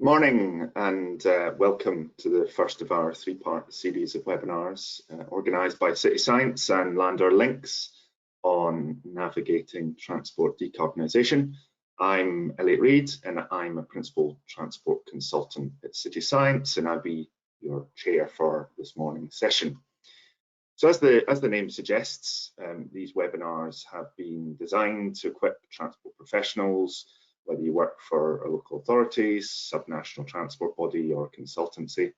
Morning and welcome to the first of our three-part series of webinars organised by City Science and Landor LINKS on navigating transport decarbonisation. I'm Elliot Reid and I'm a Principal Transport Consultant at City Science, and I'll be your chair for this morning's session. So as the name suggests, these webinars have been designed to equip transport professionals, whether you work for a local authorities, subnational transport body or consultancy,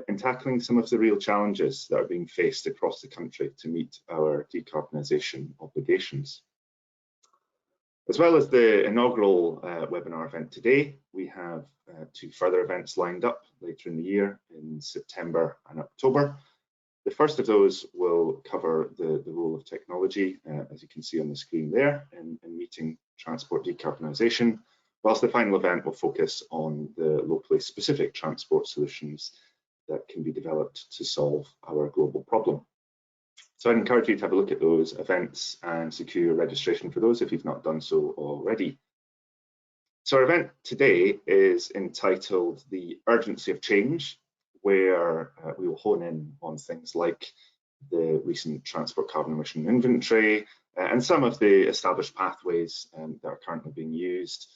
in tackling some of the real challenges that are being faced across the country to meet our decarbonisation obligations. As well as the inaugural webinar event today, we have two further events lined up later in the year in September and October. The first of those will cover the role of technology, as you can see on the screen there, in meeting transport decarbonisation, whilst the final event will focus on the locally specific transport solutions that can be developed to solve our global problem. So I'd encourage you to have a look at those events and secure your registration for those if you've not done so already. So our event today is entitled The Urgency of Change, where we will hone in on things like the recent transport carbon emission inventory and some of the established pathways that are currently being used.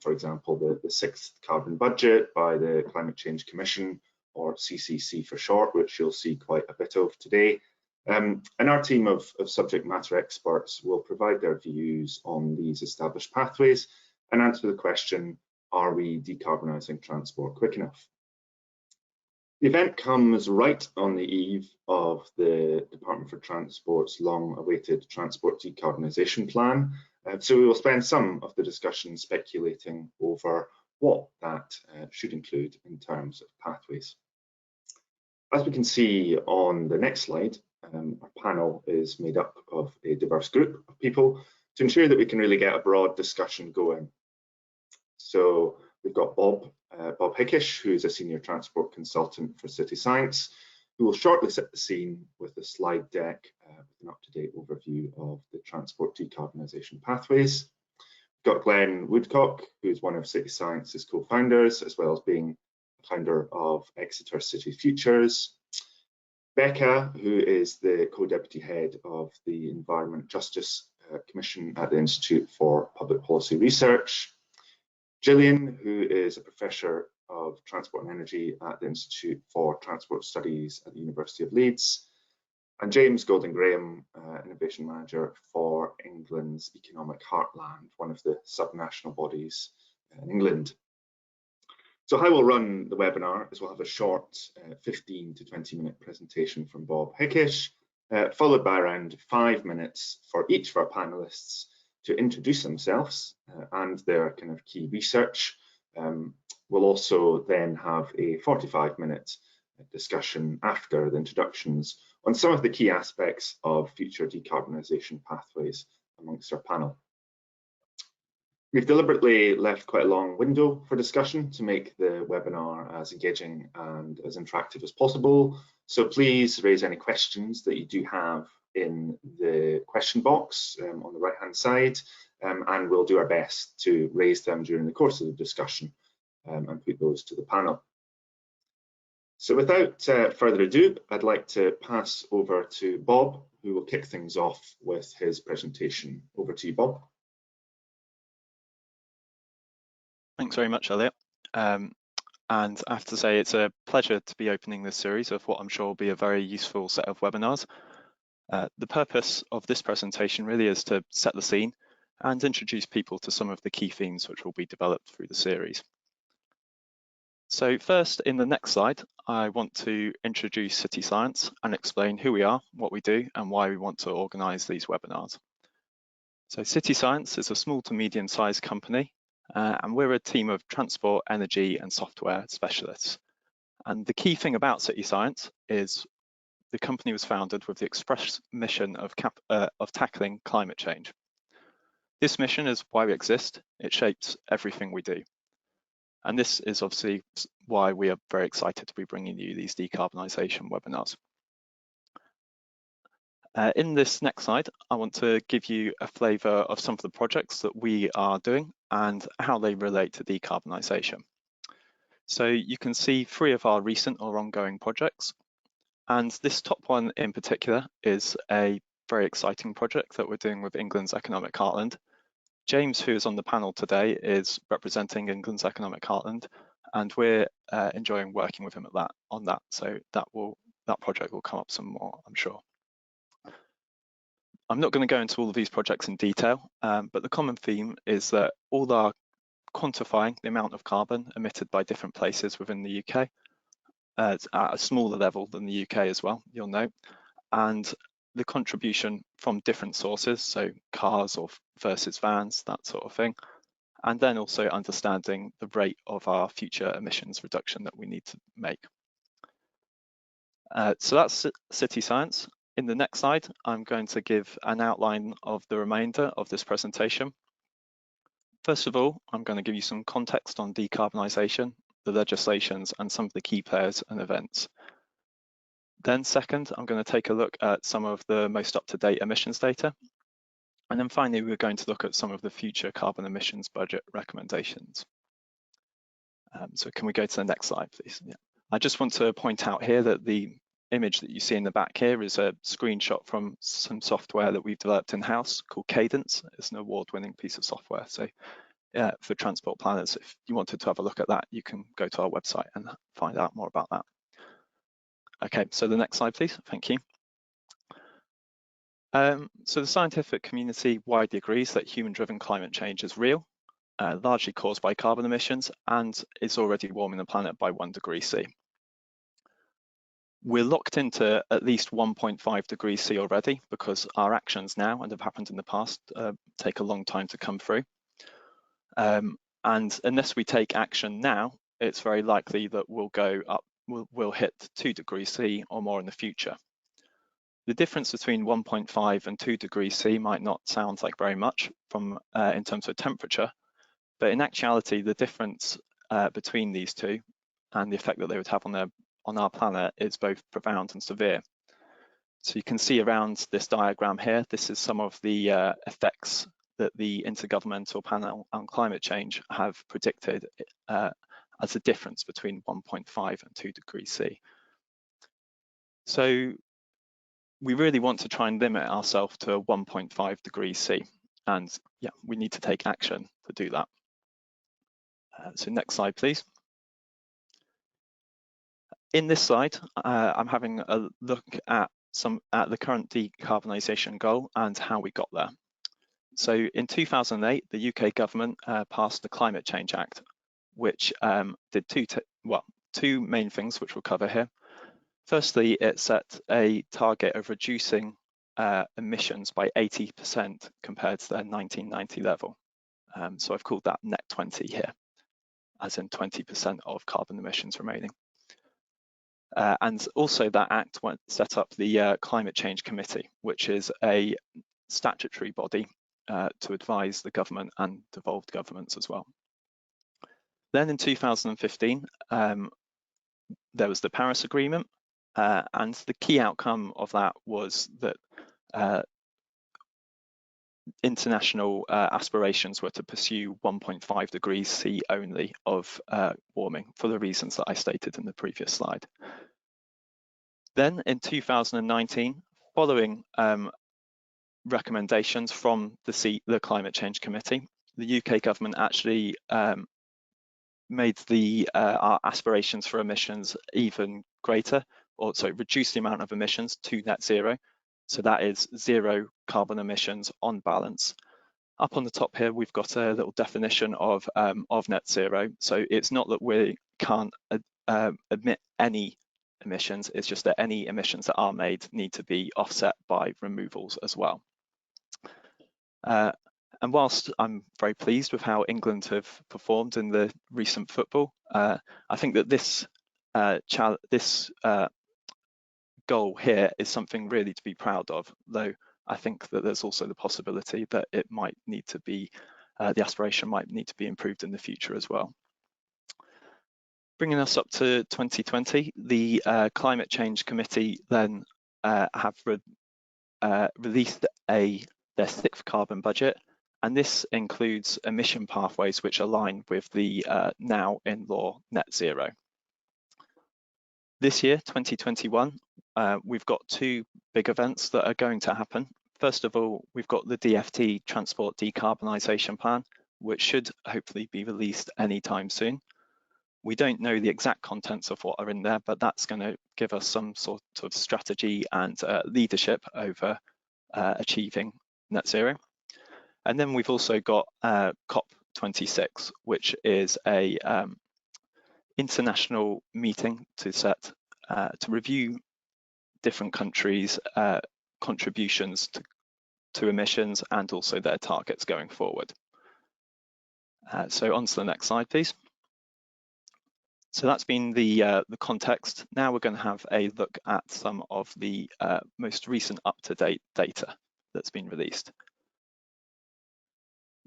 For example, the sixth carbon budget by the Climate Change Commission, or CCC for short, which you'll see quite a bit of today. And our team of subject matter experts will provide their views on these established pathways and answer the question, are we decarbonising transport quick enough? The event comes right on the eve of the Department for Transport's long-awaited Transport Decarbonisation Plan, so we will spend some of the discussion speculating over what that should include in terms of pathways. As we can see on the next slide, our panel is made up of a diverse group of people to ensure that we can really get a broad discussion going. So we've got Bob Hickish, who's a senior transport consultant for City Science, who will shortly set the scene with a slide deck with an up-to-date overview of the transport decarbonisation pathways. We've got Glenn Woodcock, who's one of City Science's co-founders, as well as being the founder of Exeter City Futures. Becca, who is the co-deputy head of the Environment Justice Commission at the Institute for Public Policy Research. Jillian, who is a professor of transport and energy at the Institute for Transport Studies at the University of Leeds, and James Golding-Graham, innovation manager for England's Economic Heartland, one of the subnational bodies in England. So how we'll run the webinar is we'll have a short 15 to 20 minute presentation from Bob Hickish, followed by around 5 minutes for each of our panellists to introduce themselves and their kind of key research. We'll also then have a 45-minute discussion after the introductions on some of the key aspects of future decarbonisation pathways amongst our panel. We've deliberately left quite a long window for discussion to make the webinar as engaging and as interactive as possible. So please raise any questions that you do have in the question box on the right hand side, and we'll do our best to raise them during the course of the discussion and put those to the panel. So without further ado, I'd like to pass over to Bob, who will kick things off with his presentation. Over to you, Bob. Thanks very much, Elliot. And I have to say it's a pleasure to be opening this series of what I'm sure will be a very useful set of webinars. The purpose of this presentation really is to set the scene and introduce people to some of the key themes which will be developed through the series. So first, in the next slide, I want to introduce City Science and explain who we are, what we do, and why we want to organise these webinars. So City Science is a small to medium-sized company, and we're a team of transport, energy, and software specialists. And the key thing about City Science is the company was founded with the express mission of tackling climate change. This mission is why we exist. It shapes everything we do. And this is obviously why we are very excited to be bringing you these decarbonisation webinars. In this next slide, I want to give you a flavour of some of the projects that we are doing and how they relate to decarbonisation. So you can see 3 of our recent or ongoing projects. And this top one in particular is a very exciting project that we're doing with England's Economic Heartland. James, who is on the panel today, is representing England's Economic Heartland, and we're enjoying working with him on that. So that project will come up some more, I'm sure. I'm not going to go into all of these projects in detail, but the common theme is that all are quantifying the amount of carbon emitted by different places within the UK at a smaller level than the UK as well, you'll note, and the contribution from different sources, so cars or versus vans, that sort of thing, and then also understanding the rate of our future emissions reduction that we need to make. So that's city science. In the next slide, I'm going to give an outline of the remainder of this presentation. First of all, I'm going to give you some context on decarbonisation, the legislations, and some of the key players and events. Then second, I'm going to take a look at some of the most up-to-date emissions data. And then finally, we're going to look at some of the future carbon emissions budget recommendations. So can we go to the next slide, please? Yeah. I just want to point out here that the image that you see in the back here is a screenshot from some software that we've developed in-house called Cadence. It's an award-winning piece of software. So for transport planners, if you wanted to have a look at that, you can go to our website and find out more about that. Okay, so the next slide, please. Thank you. So the scientific community widely agrees that human-driven climate change is real, largely caused by carbon emissions, and is already warming the planet by 1 degree C. We're locked into at least 1.5 degrees C already because our actions now, and have happened in the past, take a long time to come through. And unless we take action now, it's very likely that we'll go up, we'll hit 2 degrees C or more in the future. The difference between 1.5 and 2 degrees C might not sound like very much from in terms of temperature, but in actuality, the difference between these two and the effect that they would have on our planet is both profound and severe. So you can see around this diagram here, this is some of the effects that the Intergovernmental Panel on Climate Change have predicted as a difference between 1.5 and 2 degrees C. So we really want to try and limit ourselves to 1.5 degrees C, and yeah, we need to take action to do that. So next slide, please. In this slide, I'm having a look at the current decarbonisation goal and how we got there. So in 2008, the UK government passed the Climate Change Act, which did two main things, which we'll cover here. Firstly, it set a target of reducing emissions by 80% compared to their 1990 level. So I've called that net 20 here, as in 20% of carbon emissions remaining. And also that act set up the Climate Change Committee, which is a statutory body to advise the government and devolved governments as well. Then in 2015, there was the Paris Agreement, and the key outcome of that was that international aspirations were to pursue 1.5 degrees C only of warming for the reasons that I stated in the previous slide. Then in 2019, following recommendations from the Climate Change Committee, the UK government actually made our aspirations for emissions even greater, or so reduced the amount of emissions to net zero. So that is 0 carbon emissions on balance. Up on the top here, we've got a little definition of net zero. So it's not that we can't emit any emissions, it's just that any emissions that are made need to be offset by removals as well. And whilst I'm very pleased with how England have performed in the recent football, I think that this goal here is something really to be proud of, though I think that there's also the possibility that it might need to be, the aspiration might need to be improved in the future as well. Bringing us up to 2020, the Climate Change Committee then have released their 6th carbon budget, and this includes emission pathways which align with the now in law net zero. This year, 2021, we've got two big events that are going to happen. First of all, we've got the DfT Transport Decarbonisation Plan, which should hopefully be released anytime soon. We don't know the exact contents of what are in there, but that's going to give us some sort of strategy and leadership over achieving net zero. And then we've also got COP26, which is a international meeting to review different countries' contributions to emissions and also their targets going forward. So on to the next slide, please. So that's been the context. Now we're going to have a look at some of the most recent up-to-date data that's been released.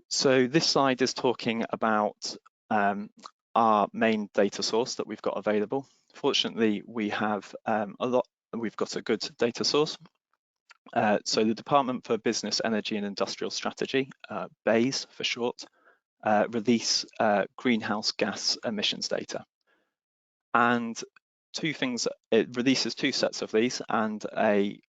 So this slide is talking about our main data source that we've got available. Fortunately, we have we've got a good data source. So the Department for Business, Energy and Industrial Strategy, BEIS for short, release greenhouse gas emissions data. And two things, it releases two sets of these, and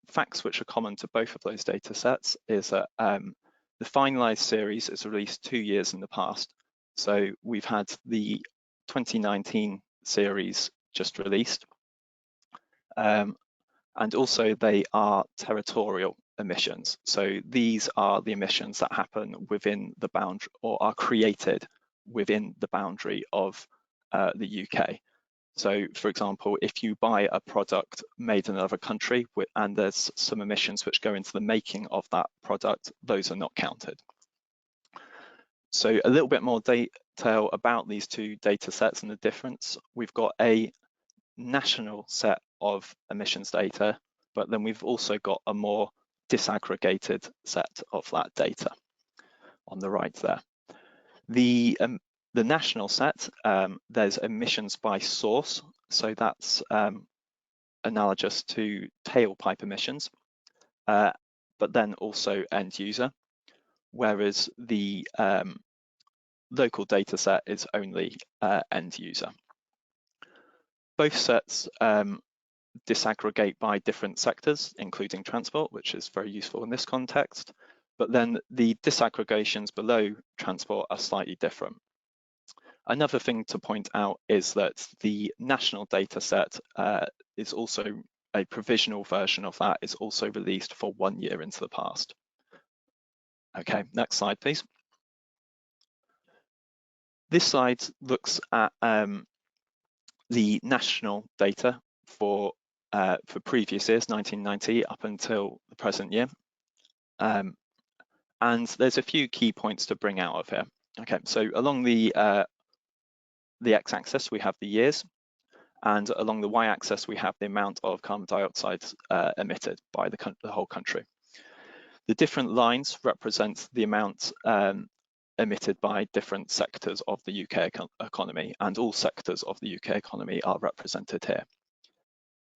facts which are common to both of those data sets is that the finalized series is released 2 years in the past. So we've had the 2019 series just released. And also they are territorial emissions. So these are the emissions that happen within the boundary or are created within the boundary of the UK. So for example, if you buy a product made in another country and there's some emissions which go into the making of that product, those are not counted. So a little bit more detail about these two data sets and the difference. We've got a national set of emissions data, but then we've also got a more disaggregated set of that data on the right there. The national set, there's emissions by source, so that's analogous to tailpipe emissions, but then also end user, whereas the local data set is only end user. Both sets disaggregate by different sectors, including transport, which is very useful in this context, but then the disaggregations below transport are slightly different. Another thing to point out is that the national data set is also a provisional version of that is also released for 1 year into the past. Okay, next slide, please. This slide looks at the national data for previous years, 1990 up until the present year. And there's a few key points to bring out of here. Okay, so along the x-axis, we have the years, and along the y-axis, we have the amount of carbon dioxide emitted by the whole country. The different lines represent the amount emitted by different sectors of the UK economy, and all sectors of the UK economy are represented here.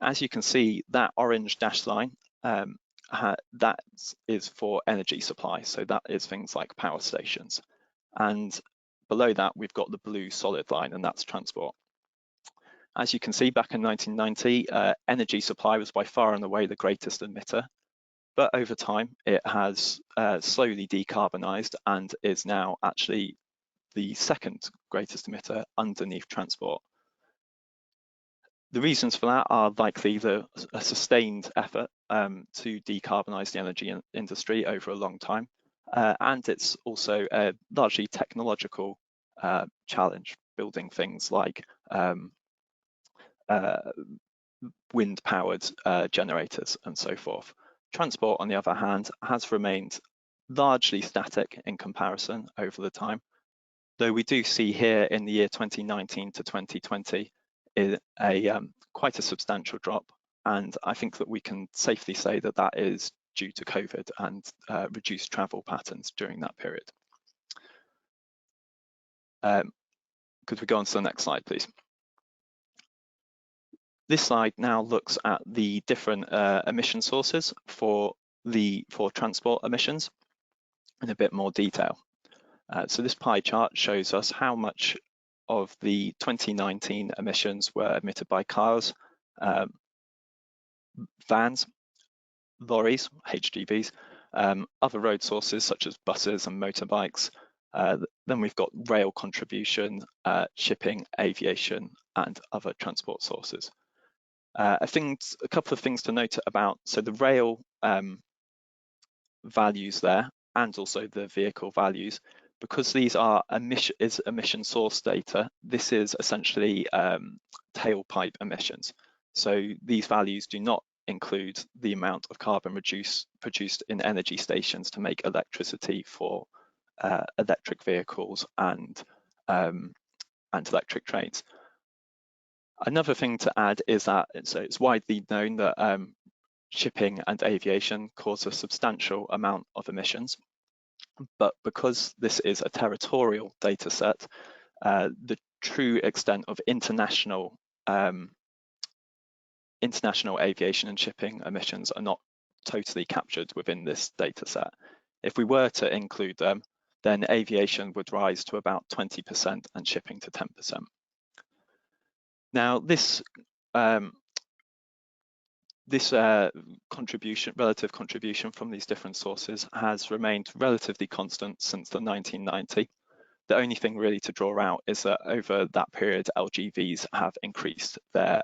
As you can see, that orange dashed line, that is for energy supply, so that is things like power stations. And below that, we've got the blue solid line, and that's transport. As you can see, back in 1990, energy supply was by far and away the greatest emitter, but over time, it has slowly decarbonised and is now actually the second greatest emitter underneath transport. The reasons for that are likely a sustained effort to decarbonise the energy industry over a long time, and it's also a largely technological challenge, building things like wind-powered generators and so forth. Transport, on the other hand, has remained largely static in comparison over the time, though we do see here in the year 2019 to 2020 quite a substantial drop, and I think that we can safely say that that is due to COVID and reduced travel patterns during that period. Could we go on to the next slide, please? This slide now looks at the different emission sources for transport emissions. in a bit more detail. So this pie chart shows us how much of the 2019 emissions were emitted by cars, vans, lorries, HGVs, other road sources such as buses and motorbikes. Then we've got rail contribution, shipping, aviation, and other transport sources. A couple of things to note about, so the rail values there, and also the vehicle values, because these are emission source data, this is essentially tailpipe emissions. So these values do not include the amount of carbon produced in energy stations to make electricity for electric vehicles and electric trains. Another thing to add is that it's widely known that shipping and aviation cause a substantial amount of emissions, but because this is a territorial data set, the true extent of international aviation and shipping emissions are not totally captured within this data set. If we were to include them, then aviation would rise to about 20% and shipping to 10%. Now, this relative contribution from these different sources has remained relatively constant since the 1990. The only thing really to draw out is that over that period, LGVs have increased their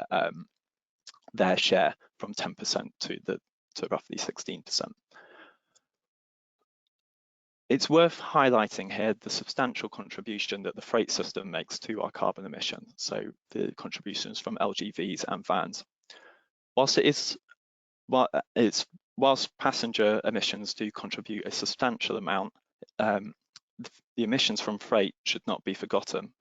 share from 10% to roughly 16%. It's worth highlighting here the substantial contribution that the freight system makes to our carbon emissions, so the contributions from LGVs and vans. Whilst passenger emissions do contribute a substantial amount, the emissions from freight should not be forgotten,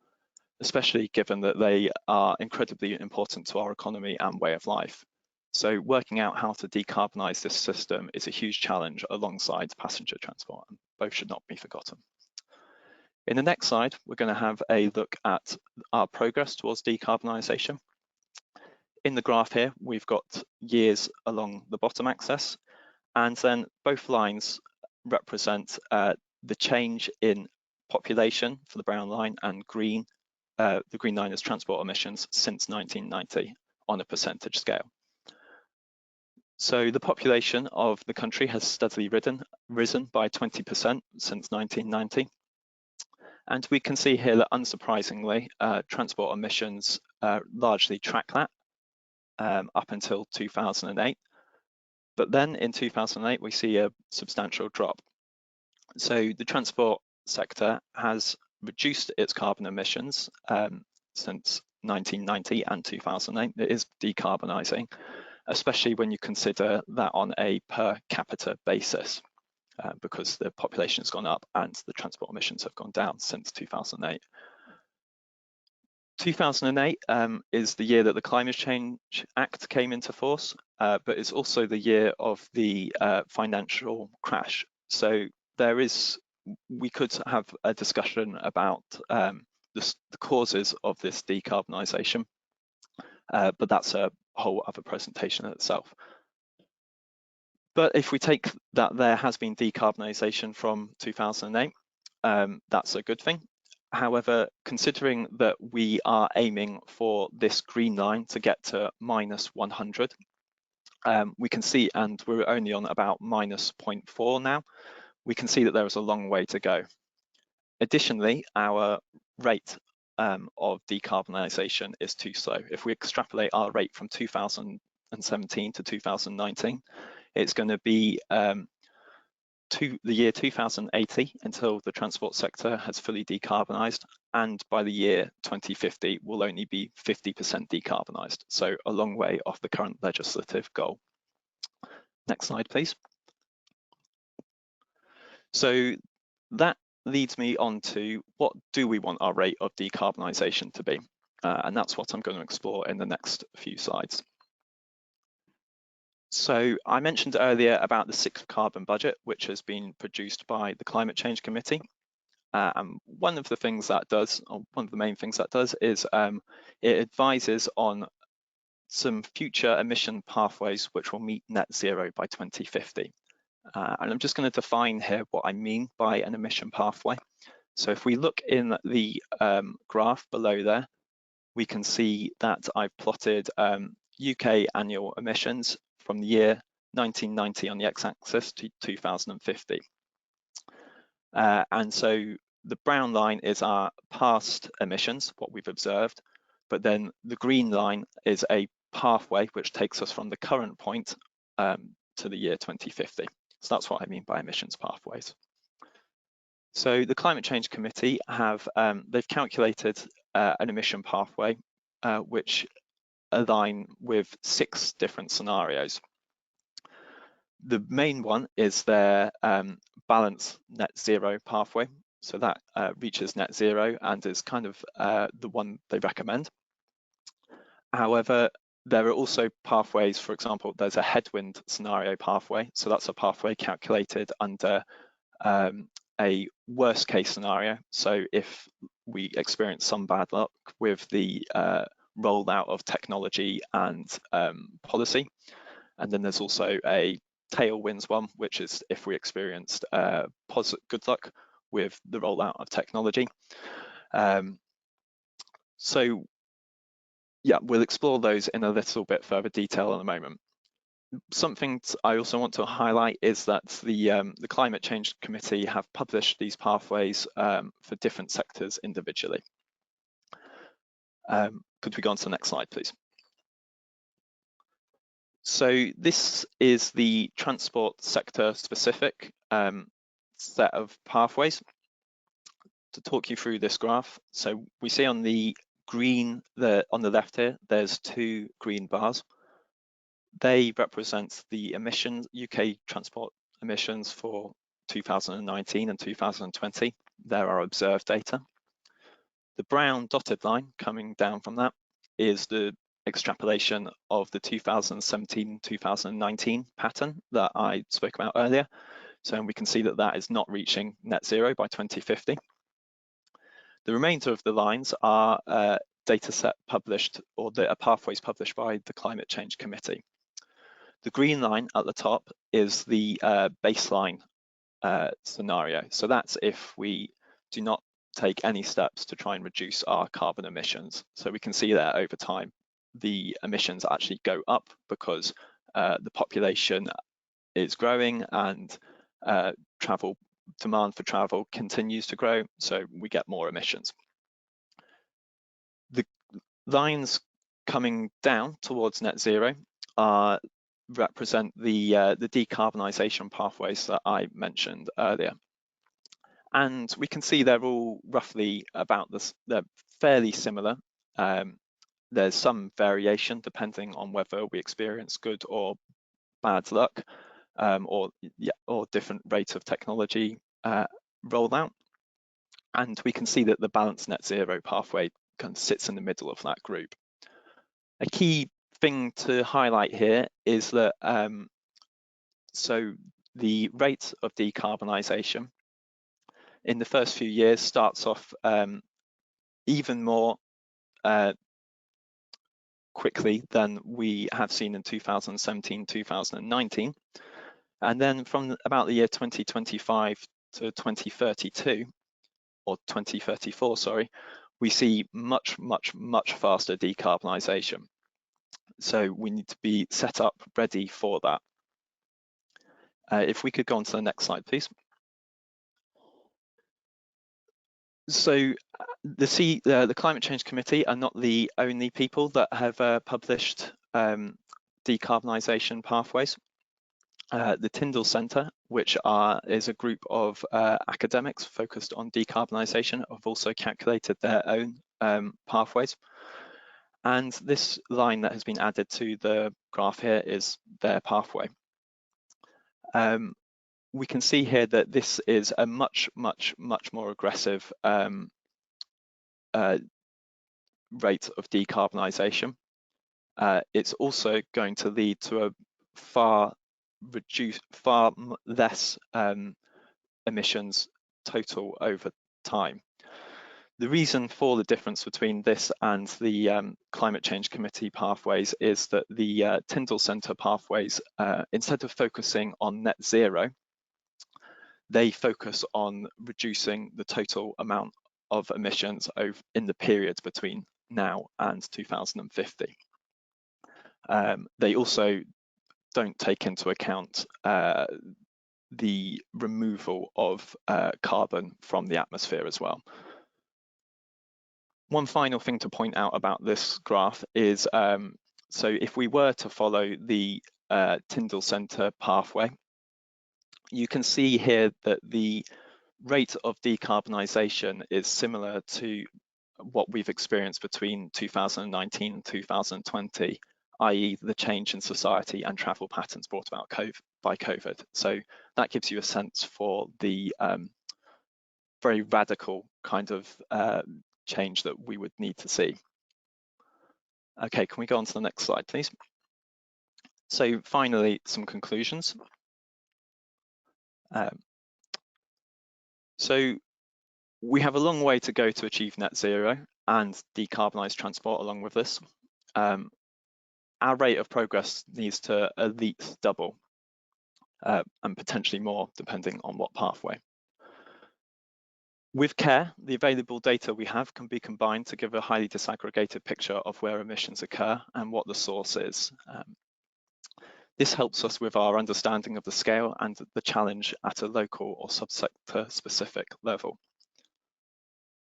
especially given that they are incredibly important to our economy and way of life. So working out how to decarbonise this system is a huge challenge alongside passenger transport, and both should not be forgotten. In the next slide, we're going to have a look at our progress towards decarbonisation. In the graph here, we've got years along the bottom axis, and then both lines represent the change in population for the brown line and the green line is transport emissions since 1990 on a percentage scale. So the population of the country has steadily risen by 20% since 1990. And we can see here that, unsurprisingly, transport emissions largely track that up until 2008. But then in 2008, we see a substantial drop. So the transport sector has reduced its carbon emissions since 1990 and 2008. It is decarbonising, especially when you consider that on a per capita basis, because the population has gone up and the transport emissions have gone down since 2008. 2008 is the year that the Climate Change Act came into force, but it's also the year of the financial crash. So we could have a discussion about the causes of this decarbonisation, but that's a whole other presentation in itself. But if we take that there has been decarbonisation from 2008, that's a good thing. However, considering that we are aiming for this green line to get to -100, we can see, and we're only on about -0.4 now, we can see that there is a long way to go. Additionally, our rate of decarbonisation is too slow. If we extrapolate our rate from 2017 to 2019, it's going to be the year 2080 until the transport sector has fully decarbonised, and by the year 2050 will only be 50% decarbonised, so a long way off the current legislative goal. Next slide, please. So that leads me on to what do we want our rate of decarbonisation to be, and that's what I'm going to explore in the next few slides. So I mentioned earlier about the sixth carbon budget, which has been produced by the Climate Change Committee. And one of the things that does, or one of the main things that does, is it advises on some future emission pathways which will meet net zero by 2050. And I'm just going to define here what I mean by an emission pathway. So if we look in the graph below there, we can see that I've plotted UK annual emissions from the year 1990 on the x-axis to 2050. And so the brown line is our past emissions, what we've observed, but then the green line is a pathway which takes us from the current point to the year 2050. So that's what I mean by emissions pathways. So the Climate Change Committee they've calculated an emission pathway which align with 6 different scenarios. The main one is their balanced net zero pathway. So that reaches net zero and is kind of the one they recommend. However, there are also pathways, for example, there's a headwind scenario pathway. So that's a pathway calculated under a worst case scenario. So if we experience some bad luck with the rollout of technology and policy. And then there's also a tailwinds one, which is if we experienced good luck with the rollout of technology. So yeah, we'll explore those in a little bit further detail in a moment. Something I also want to highlight is that the Climate Change Committee have published these pathways for different sectors individually. Could we go on to the next slide, please? So this is the transport sector specific set of pathways. To talk you through this graph, so we see on the green, on the left here, there's 2 green bars. They represent the emissions, UK transport emissions for 2019 and 2020. There are observed data. The brown dotted line coming down from that is the extrapolation of the 2017-2019 pattern that I spoke about earlier. So we can see that that is not reaching net zero by 2050. The remainder of the lines are data set published, or the pathways published by the Climate Change Committee. The green line at the top is the baseline scenario. So that's if we do not take any steps to try and reduce our carbon emissions. So we can see there over time, the emissions actually go up because the population is growing and demand for travel continues to grow, so we get more emissions. The lines coming down towards net zero represent the decarbonisation pathways that I mentioned earlier. And we can see they're all roughly about this, they're fairly similar. There's some variation depending on whether we experience good or bad luck, or different rates of technology rollout. And we can see that the balanced net zero pathway kind of sits in the middle of that group. A key thing to highlight here is that so the rate of decarbonisation in the first few years starts off even more quickly than we have seen in 2017-2019. And then from about the year 2025 to 2032, or 2034, sorry, we see much faster decarbonisation. So we need to be set up ready for that. If we could go on to the next slide, please. So the Climate Change Committee are not the only people that have published decarbonisation pathways. The Tyndall Centre, which is a group of academics focused on decarbonisation, have also calculated their own pathways. And this line that has been added to the graph here is their pathway. We can see here that this is a much more aggressive rate of decarbonisation. It's also going to lead to a far less emissions total over time. The reason for the difference between this and the Climate Change Committee pathways is that the Tyndall Centre pathways, instead of focusing on net zero, they focus on reducing the total amount of emissions in the period between now and 2050. They also don't take into account the removal of carbon from the atmosphere as well. One final thing to point out about this graph is, so if we were to follow the Tyndall Centre pathway, you can see here that the rate of decarbonisation is similar to what we've experienced between 2019 and 2020, i.e. the change in society and travel patterns brought about by COVID. So that gives you a sense for the very radical kind of change that we would need to see. Okay, can we go on to the next slide, please? So finally, some conclusions. So we have a long way to go to achieve net zero and decarbonise transport along with this. Our rate of progress needs to at least double and potentially more depending on what pathway. With care, the available data we have can be combined to give a highly disaggregated picture of where emissions occur and what the source is. This helps us with our understanding of the scale and the challenge at a local or subsector specific level.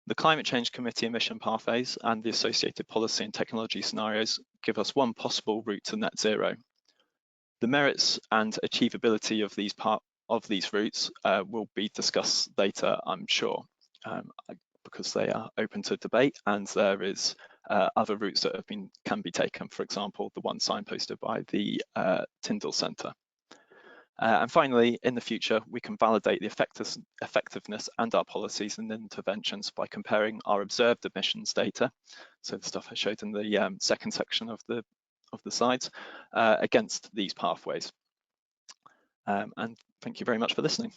The Climate Change Committee emission pathways and the associated policy and technology scenarios give us one possible route to net zero. The merits and achievability of these routes will be discussed later, I'm sure, because they are open to debate, and there is other routes that can be taken, for example, the one signposted by the Tyndall Centre. And finally, in the future, we can validate the effectiveness and our policies and interventions by comparing our observed emissions data, so the stuff I showed in the second section of the slides, against these pathways. And thank you very much for listening.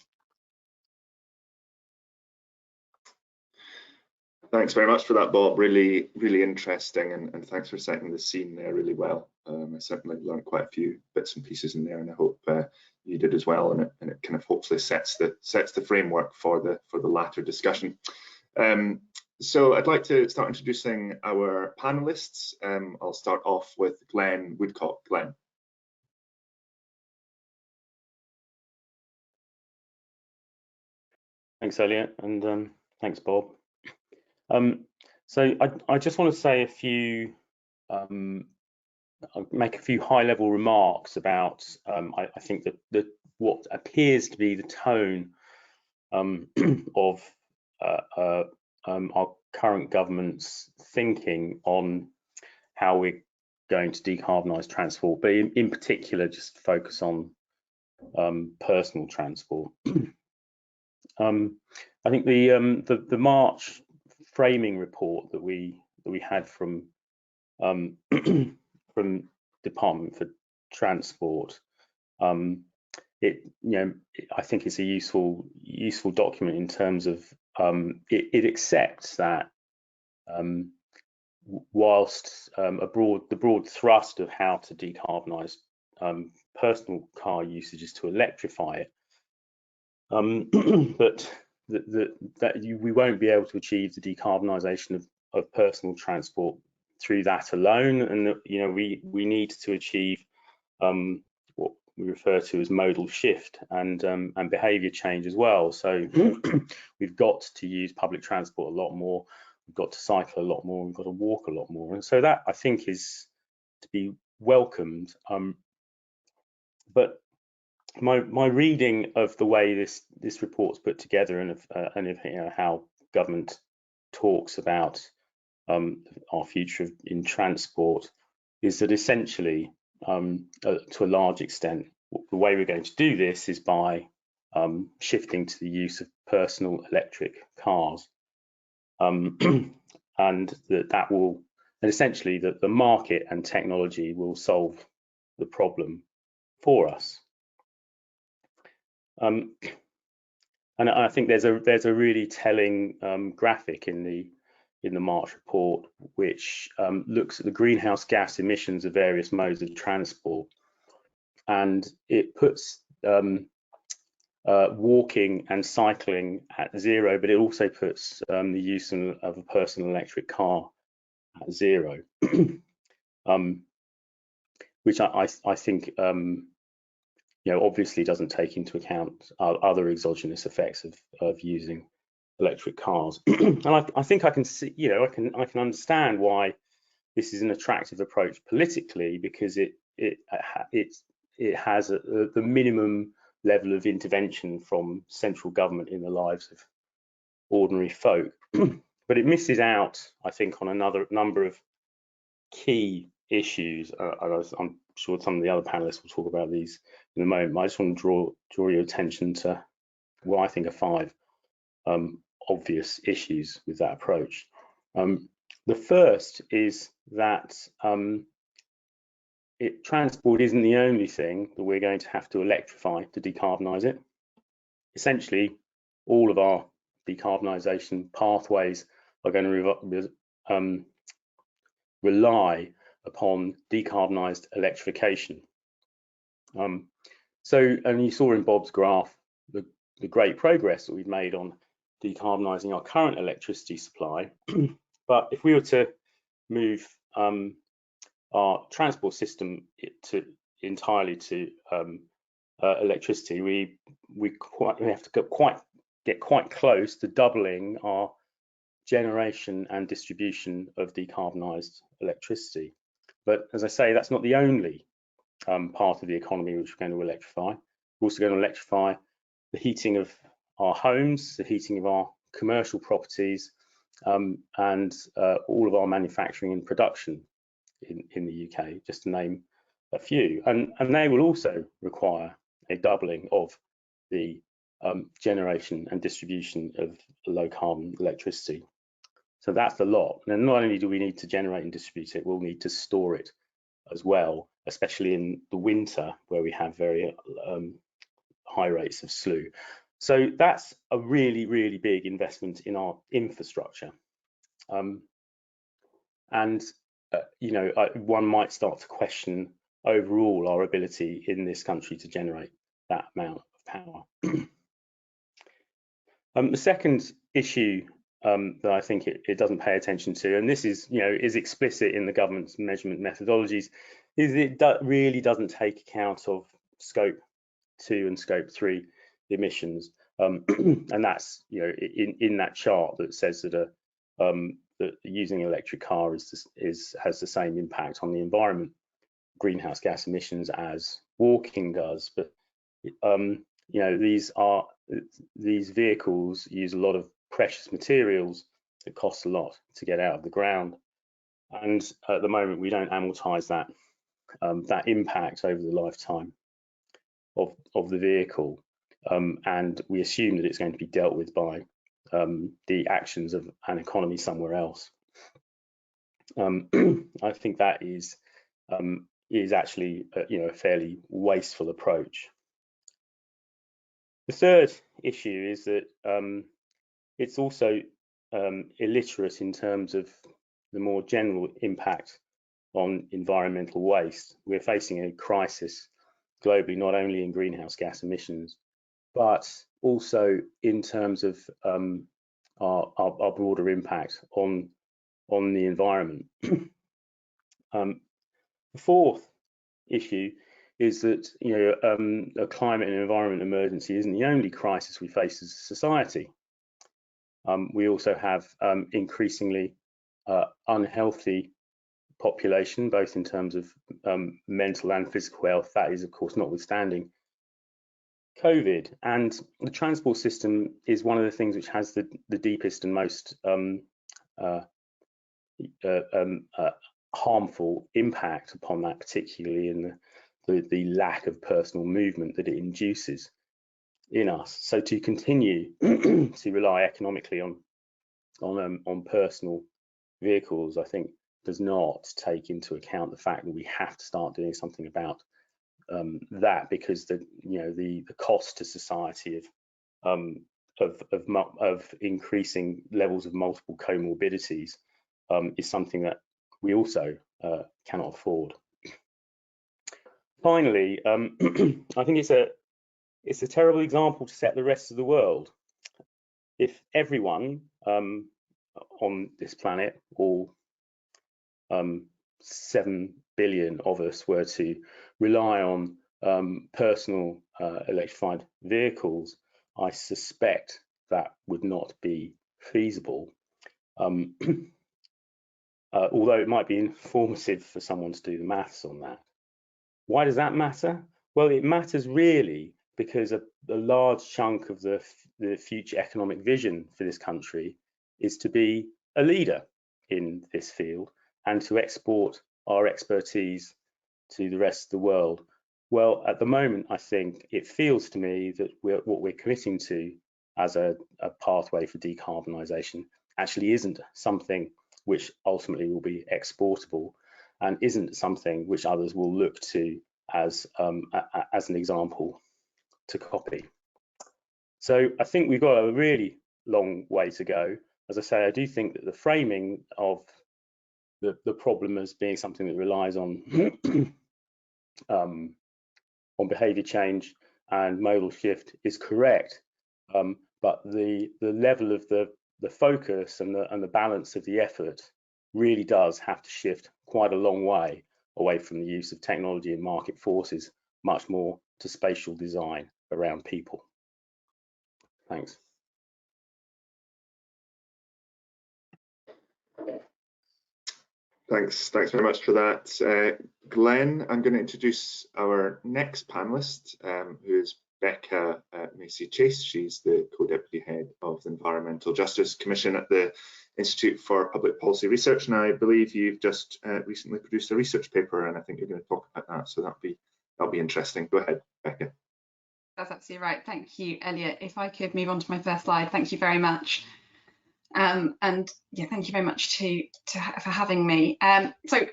Thanks very much for that, Bob. Really, really interesting, and thanks for setting the scene there really well. I certainly learned quite a few bits and pieces in there, and I hope you did as well. And it kind of hopefully sets the framework for the latter discussion. So I'd like to start introducing our panelists. I'll start off with Glenn Woodcock. Glenn. Thanks, Elliot, and thanks, Bob. So I just want to say a few, make a few high-level remarks about I think that what appears to be the tone of our current government's thinking on how we're going to decarbonise transport, but in particular, just focus on personal transport. I think the March framing report that we had from from Department for Transport, I think it's a useful document in terms of it accepts that whilst the broad thrust of how to decarbonise personal car usage is to electrify it, but we won't be able to achieve the decarbonisation of personal transport through that alone, and we need to achieve what we refer to as modal shift and behaviour change as well. So we've got to use public transport a lot more, we've got to cycle a lot more, we've got to walk a lot more, and so that I think is to be welcomed. But my reading of the way this report's put together and how government talks about our future in transport is that essentially, to a large extent, the way we're going to do this is by shifting to the use of personal electric cars, and that will, and essentially that the market and technology will solve the problem for us. And I think there's a really telling graphic in in the March report, which looks at the greenhouse gas emissions of various modes of transport, and it puts walking and cycling at 0, but it also puts the use of a personal electric car at 0, which I think obviously doesn't take into account other exogenous effects of using electric cars. And I think I can see, I can understand why this is an attractive approach politically, because it has the minimum level of intervention from central government in the lives of ordinary folk. But it misses out, I think, on another number of key issues. I'm sure some of the other panelists will talk about these in a moment. I just want to draw your attention to what I think are 5 obvious issues with that approach. The first is that transport isn't the only thing that we're going to have to electrify to decarbonise it. Essentially, all of our decarbonisation pathways are going to rely upon decarbonised electrification. And you saw in Bob's graph the great progress that we've made on decarbonising our current electricity supply. But if we were to move our transport system entirely to electricity, we have to get quite close to doubling our generation and distribution of decarbonised electricity. But as I say, that's not the only part of the economy which we're going to electrify. We're also going to electrify the heating of our homes, the heating of our commercial properties, and all of our manufacturing and production in the UK, just to name a few. And they will also require a doubling of the generation and distribution of low carbon electricity. So that's a lot. And not only do we need to generate and distribute it, we'll need to store it as well, especially in the winter where we have very high rates of slew. So that's a really, really big investment in our infrastructure. One might start to question overall our ability in this country to generate that amount of power. The second issue that I think it doesn't pay attention to, and this is explicit in the government's measurement methodologies, is it really doesn't take account of scope 2 and scope 3 emissions, and that's in that chart that says that that using an electric car has the same impact on the environment, greenhouse gas emissions, as walking does. But these vehicles use a lot of precious materials that cost a lot to get out of the ground, and at the moment we don't amortize that impact over the lifetime of the vehicle, and we assume that it's going to be dealt with by the actions of an economy somewhere else. I think that is actually a fairly wasteful approach. The third issue is that it's also illiterate in terms of the more general impact on environmental waste. We're facing a crisis globally, not only in greenhouse gas emissions, but also in terms of our broader impact on the environment. The fourth issue is that a climate and environment emergency isn't the only crisis we face as a society. We also have increasingly unhealthy population, both in terms of mental and physical health. That is, of course, notwithstanding COVID, and the transport system is one of the things which has the deepest and most harmful impact upon that, particularly in the lack of personal movement that it induces in us. So to continue to rely economically on personal vehicles, I think, does not take into account the fact that we have to start doing something about that, because the cost to society of of increasing levels of multiple comorbidities is something that we also cannot afford. Finally, I think it's a terrible example to set the rest of the world. If everyone on this planet, all 7 billion of us, were to rely on personal electrified vehicles, I suspect that would not be feasible. Although it might be informative for someone to do the maths on that. Why does that matter? Well, it matters really because a large chunk of the future economic vision for this country is to be a leader in this field and to export our expertise to the rest of the world. Well, at the moment, I think it feels to me that what we're committing to as a pathway for decarbonisation actually isn't something which ultimately will be exportable, and isn't something which others will look to as an example to copy. So I think we've got a really long way to go. As I say, I do think that the framing of the problem as being something that relies on on behaviour change and modal shift is correct, but the level of the focus and the balance of the effort really does have to shift quite a long way away from the use of technology and market forces, much more to spatial design around people. Thanks. Thanks very much for that, Glenn. I'm going to introduce our next panelist, who is Becca Massey-Chase. She's the co-deputy head of the Environmental Justice Commission at the Institute for Public Policy Research, and I believe you've just recently produced a research paper, and I think you're going to talk about that. So that'll be interesting. Go ahead, Becca. That's absolutely right. Thank you, Elliot. If I could move on to my first slide, thank you very much. And yeah, thank you very much for having me. So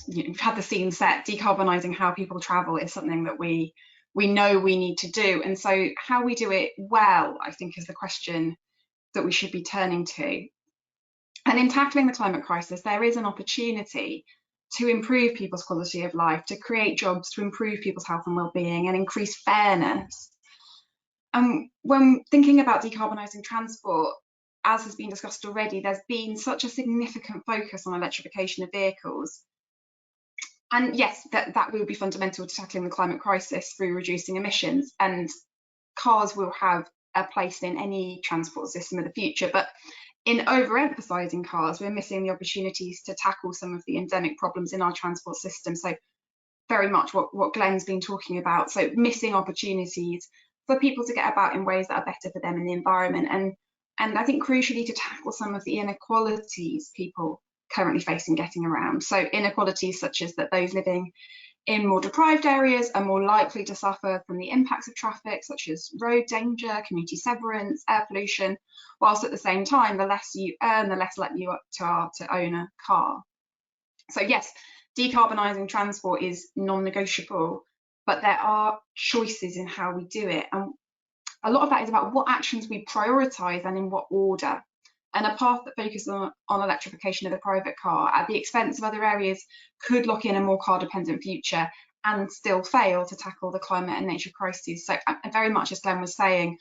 we've had the scene set. Decarbonising how people travel is something that we know we need to do, and so how we do it well, I think, is the question that we should be turning to. And in tackling the climate crisis, there is an opportunity to improve people's quality of life, to create jobs, to improve people's health and well-being, and increase fairness. When thinking about decarbonising transport, as has been discussed already, there's been such a significant focus on electrification of vehicles. And yes, that will be fundamental to tackling the climate crisis through reducing emissions, and cars will have a place in any transport system of the future. But in overemphasising cars, we're missing the opportunities to tackle some of the endemic problems in our transport system. So very much what Glenn's been talking about. So missing opportunities for people to get about in ways that are better for them and the environment. And I think crucially to tackle some of the inequalities people currently face in getting around. So inequalities such as that those living in more deprived areas are more likely to suffer from the impacts of traffic, such as road danger, community severance, air pollution, whilst at the same time, the less you earn, the less likely you are to own a car. So yes, decarbonising transport is non-negotiable, but there are choices in how we do it. And a lot of that is about what actions we prioritise and in what order. And a path that focuses on electrification of the private car at the expense of other areas could lock in a more car-dependent future and still fail to tackle the climate and nature crises. So very much as Glenn was saying,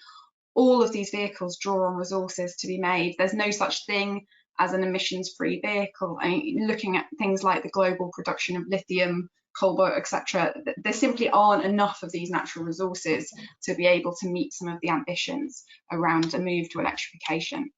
all of these vehicles draw on resources to be made. There's no such thing as an emissions-free vehicle. I mean, looking at things like the global production of lithium, cobalt, etc., there simply aren't enough of these natural resources to be able to meet some of the ambitions around a move to electrification.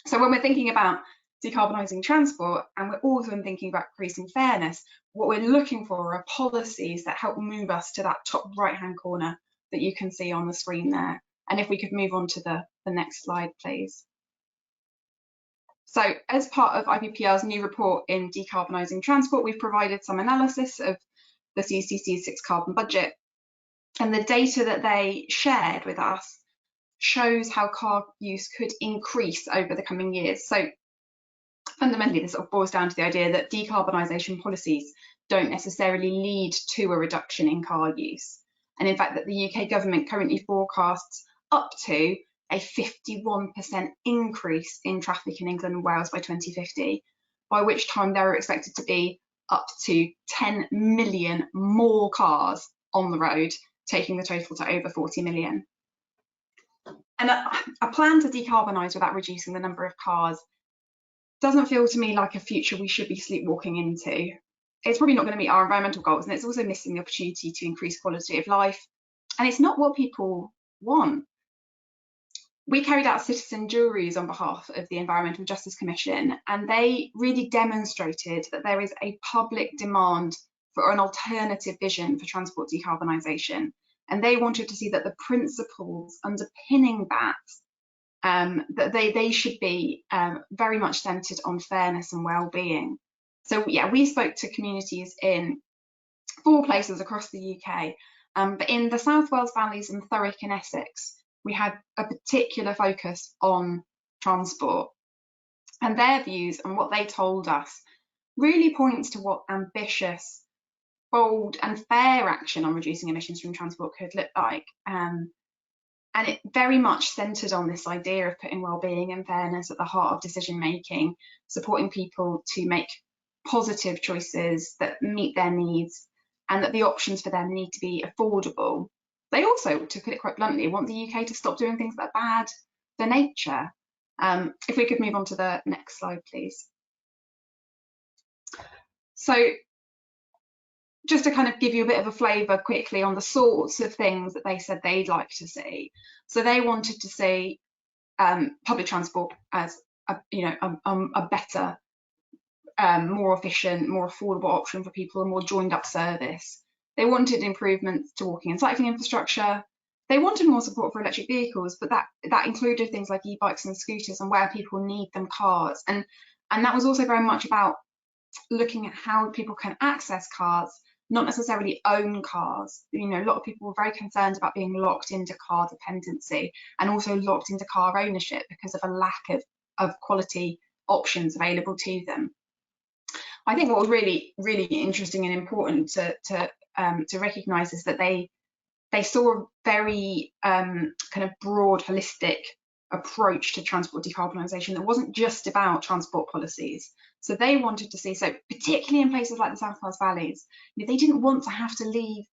So when we're thinking about decarbonising transport, and we're also thinking about increasing fairness, what we're looking for are policies that help move us to that top right-hand corner that you can see on the screen there. And if we could move on to the next slide, please. So as part of IPPR's new report in decarbonising transport, we've provided some analysis of the CCC's 6 carbon budget. And the data that they shared with us shows how car use could increase over the coming years. So fundamentally, this sort of boils down to the idea that decarbonisation policies don't necessarily lead to a reduction in car use. And in fact, that the UK government currently forecasts up to a 51% increase in traffic in England and Wales by 2050, by which time there are expected to be up to 10 million more cars on the road, taking the total to over 40 million. And a plan to decarbonise without reducing the number of cars doesn't feel to me like a future we should be sleepwalking into. It's probably not going to meet our environmental goals, and it's also missing the opportunity to increase quality of life. And it's not what people want. We carried out citizen juries on behalf of the Environmental Justice Commission, and they really demonstrated that there is a public demand for an alternative vision for transport decarbonisation. And they wanted to see that the principles underpinning that, that they should be very much centred on fairness and well-being. So yeah, we spoke to communities in 4 places across the UK, but in the South Wales Valleys and Thurrock and Essex, we had a particular focus on transport, and their views and what they told us really points to what ambitious, bold and fair action on reducing emissions from transport could look like. And it very much centred on this idea of putting well-being and fairness at the heart of decision making, supporting people to make positive choices that meet their needs, and that the options for them need to be affordable. They also, to put it quite bluntly, want the UK to stop doing things that are bad for nature. If we could move on to the next slide, please. So just to kind of give you a bit of a flavour quickly on the sorts of things that they said they'd like to see. So they wanted to see public transport as a better, more efficient, more affordable option for people, a more joined up service. They wanted improvements to walking and cycling infrastructure. They wanted more support for electric vehicles, but that included things like e-bikes and scooters, and where people need them, cars. And that was also very much about looking at how people can access cars, not necessarily own cars. You know, a lot of people were very concerned about being locked into car dependency and also locked into car ownership because of a lack of quality options available to them. I think what was really, really interesting and important to recognise is that they saw a very kind of broad, holistic approach to transport decarbonisation that wasn't just about transport policies. So they wanted to see, so particularly in places like the South Wales Valleys, they didn't want to have to leave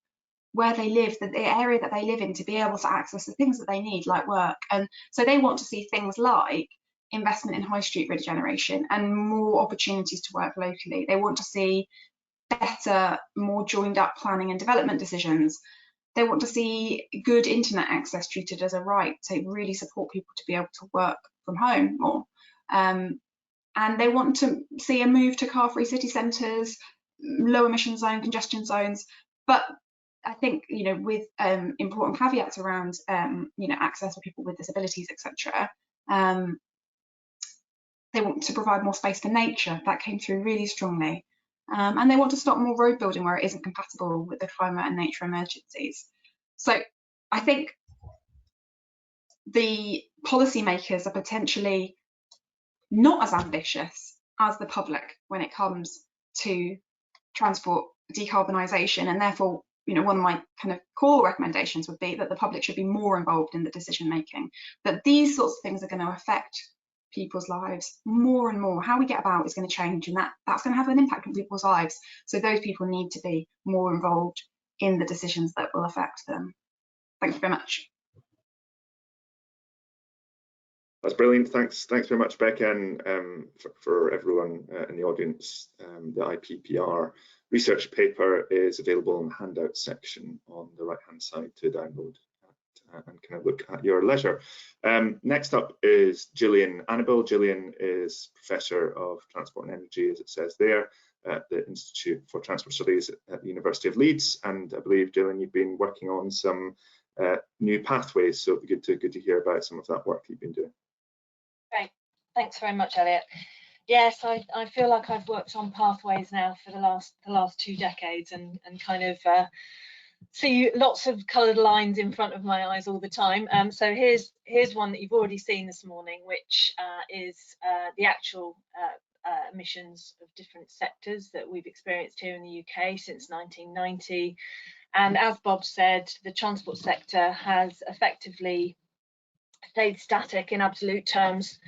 where they live, the area that they live in, to be able to access the things that they need, like work. And so they want to see things like investment in high street regeneration and more opportunities to work locally. They want to see better, more joined up planning and development decisions. They want to see good internet access treated as a right to really support people to be able to work from home more. And they want to see a move to car-free city centres, low emission zone, congestion zones. But I think, with important caveats around, access for people with disabilities, etc. They want to provide more space for nature. That came through really strongly. And they want to stop more road building where it isn't compatible with the climate and nature emergencies. So I think the policymakers are potentially not as ambitious as the public when it comes to transport decarbonisation, and therefore, one of my kind of core recommendations would be that the public should be more involved in the decision making. That these sorts of things are going to affect people's lives more and more. How we get about is going to change, and that's going to have an impact on people's lives. So those people need to be more involved in the decisions that will affect them. Thank you very much. That's brilliant. Thanks very much, Becca, and for everyone in the audience. The IPPR research paper is available in the handout section on the right-hand side to download and kind of look at your leisure. Next up is Jillian Anable. Jillian is Professor of Transport and Energy, as it says there, at the Institute for Transport Studies at the University of Leeds. And I believe, Jillian, you've been working on some new pathways, so it'd be good to hear about some of that work you've been doing. Great, thanks very much, Elliot. Yes, I feel like I've worked on pathways now for the last 2 decades, and kind of see lots of coloured lines in front of my eyes all the time. So here's one that you've already seen this morning, which is the actual emissions of different sectors that we've experienced here in the UK since 1990. And as Bob said, the transport sector has effectively stayed static in absolute terms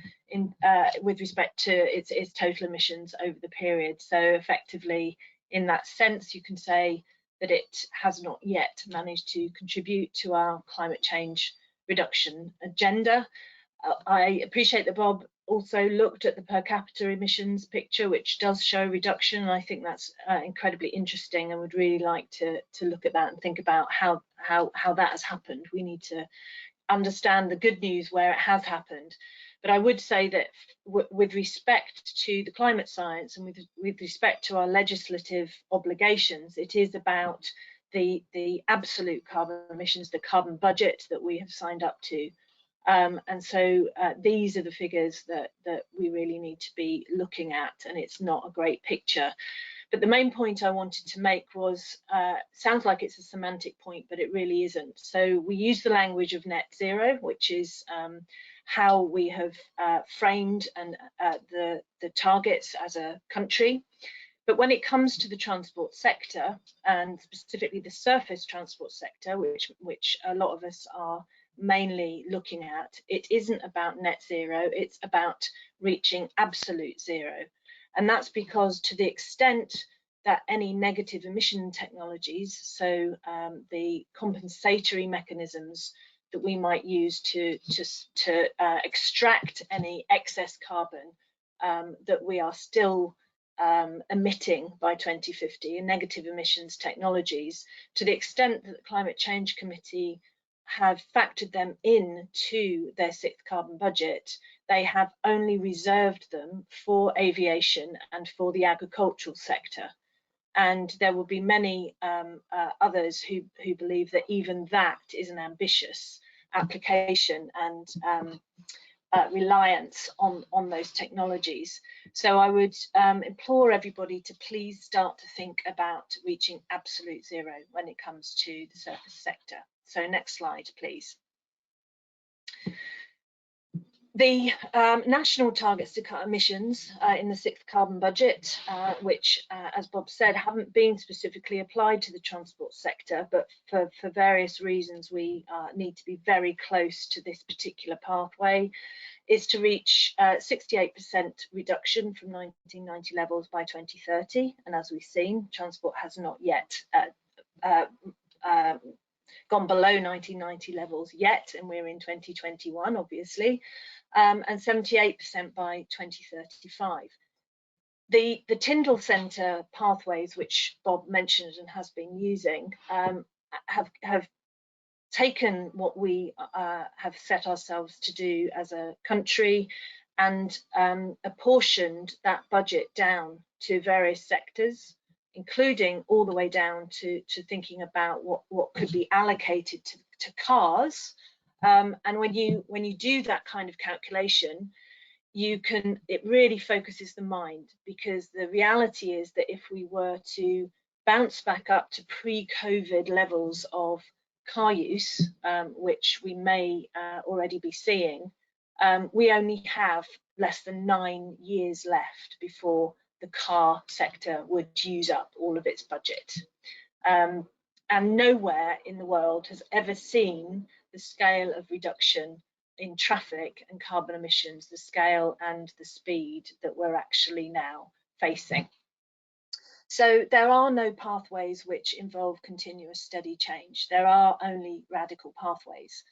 with respect to its total emissions over the period. So effectively, in that sense, you can say that it has not yet managed to contribute to our climate change reduction agenda. I appreciate that Bob also looked at the per capita emissions picture, which does show reduction, and I think that's incredibly interesting, and would really like to look at that and think about how that has happened. We need to understand the good news where it has happened. But I would say that with respect to the climate science and with respect to our legislative obligations, it is about the absolute carbon emissions, the carbon budget that we have signed up to. And so these are the figures that we really need to be looking at, and it's not a great picture. But the main point I wanted to make was, sounds like it's a semantic point, but it really isn't. So we use the language of net zero, which is how we have framed and the targets as a country. But when it comes to the transport sector, and specifically the surface transport sector, which a lot of us are mainly looking at, it isn't about net zero, it's about reaching absolute zero. And that's because to the extent that any negative emission technologies, so the compensatory mechanisms that we might use to extract any excess carbon that we are still emitting by 2050, and negative emissions technologies, to the extent that the Climate Change Committee have factored them into their sixth carbon budget, they have only reserved them for aviation and for the agricultural sector. And there will be many others who believe that even that is an ambitious application and reliance on those technologies. So I would implore everybody to please start to think about reaching absolute zero when it comes to the surface sector. So next slide, please. The national targets to cut emissions in the sixth carbon budget, which, as Bob said, haven't been specifically applied to the transport sector, but for various reasons we need to be very close to this particular pathway, is to reach 68% reduction from 1990 levels by 2030. And as we've seen, transport has not yet gone below 1990 levels yet, and we're in 2021, obviously, and 78% by 2035. The Tyndall Centre pathways, which Bob mentioned and has been using, have taken what we have set ourselves to do as a country and apportioned that budget down to various sectors, including all the way down to thinking about what could be allocated to cars. And when you do that kind of calculation, it really focuses the mind, because the reality is that if we were to bounce back up to pre-COVID levels of car use, which we may already be seeing, we only have less than 9 years left before the car sector would use up all of its budget. And nowhere in the world has ever seen the scale of reduction in traffic and carbon emissions, the scale and the speed that we're actually now facing. So there are no pathways which involve continuous steady change. There are only radical pathways.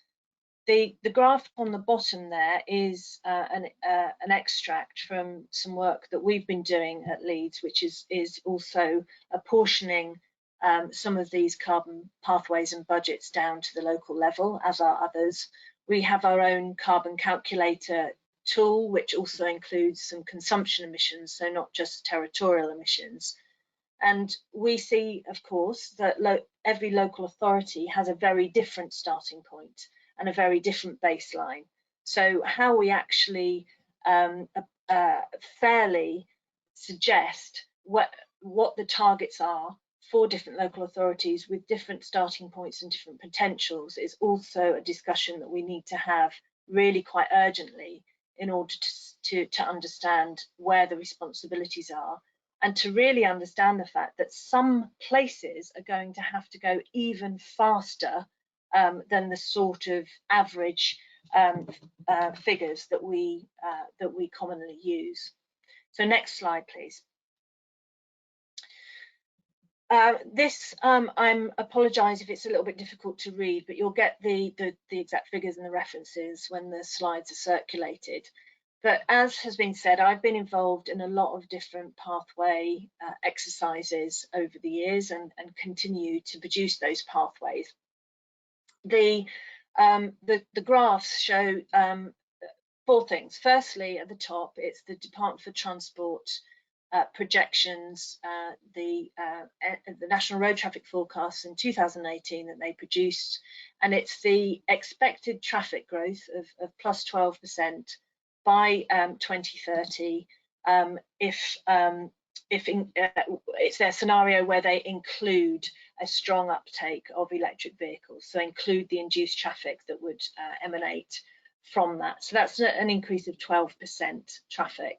The graph on the bottom there is an extract from some work that we've been doing at Leeds, which is also apportioning some of these carbon pathways and budgets down to the local level, as are others. We have our own carbon calculator tool, which also includes some consumption emissions, so not just territorial emissions. And we see, of course, that every local authority has a very different starting point and a very different baseline. So how we actually fairly suggest what the targets are for different local authorities with different starting points and different potentials is also a discussion that we need to have really quite urgently in order to understand where the responsibilities are, and to really understand the fact that some places are going to have to go even faster than the sort of average figures that we commonly use. So next slide, please. I apologise if it's a little bit difficult to read, but you'll get the exact figures and the references when the slides are circulated. But as has been said, I've been involved in a lot of different pathway exercises over the years and continue to produce those pathways. The graphs show 4 things. Firstly, at the top, it's the Department for Transport projections, the National Road Traffic Forecasts in 2018 that they produced, and it's the expected traffic growth of plus 12% by 2030 if it's their scenario where they include a strong uptake of electric vehicles, so include the induced traffic that would emanate from that. So that's an increase of 12% traffic.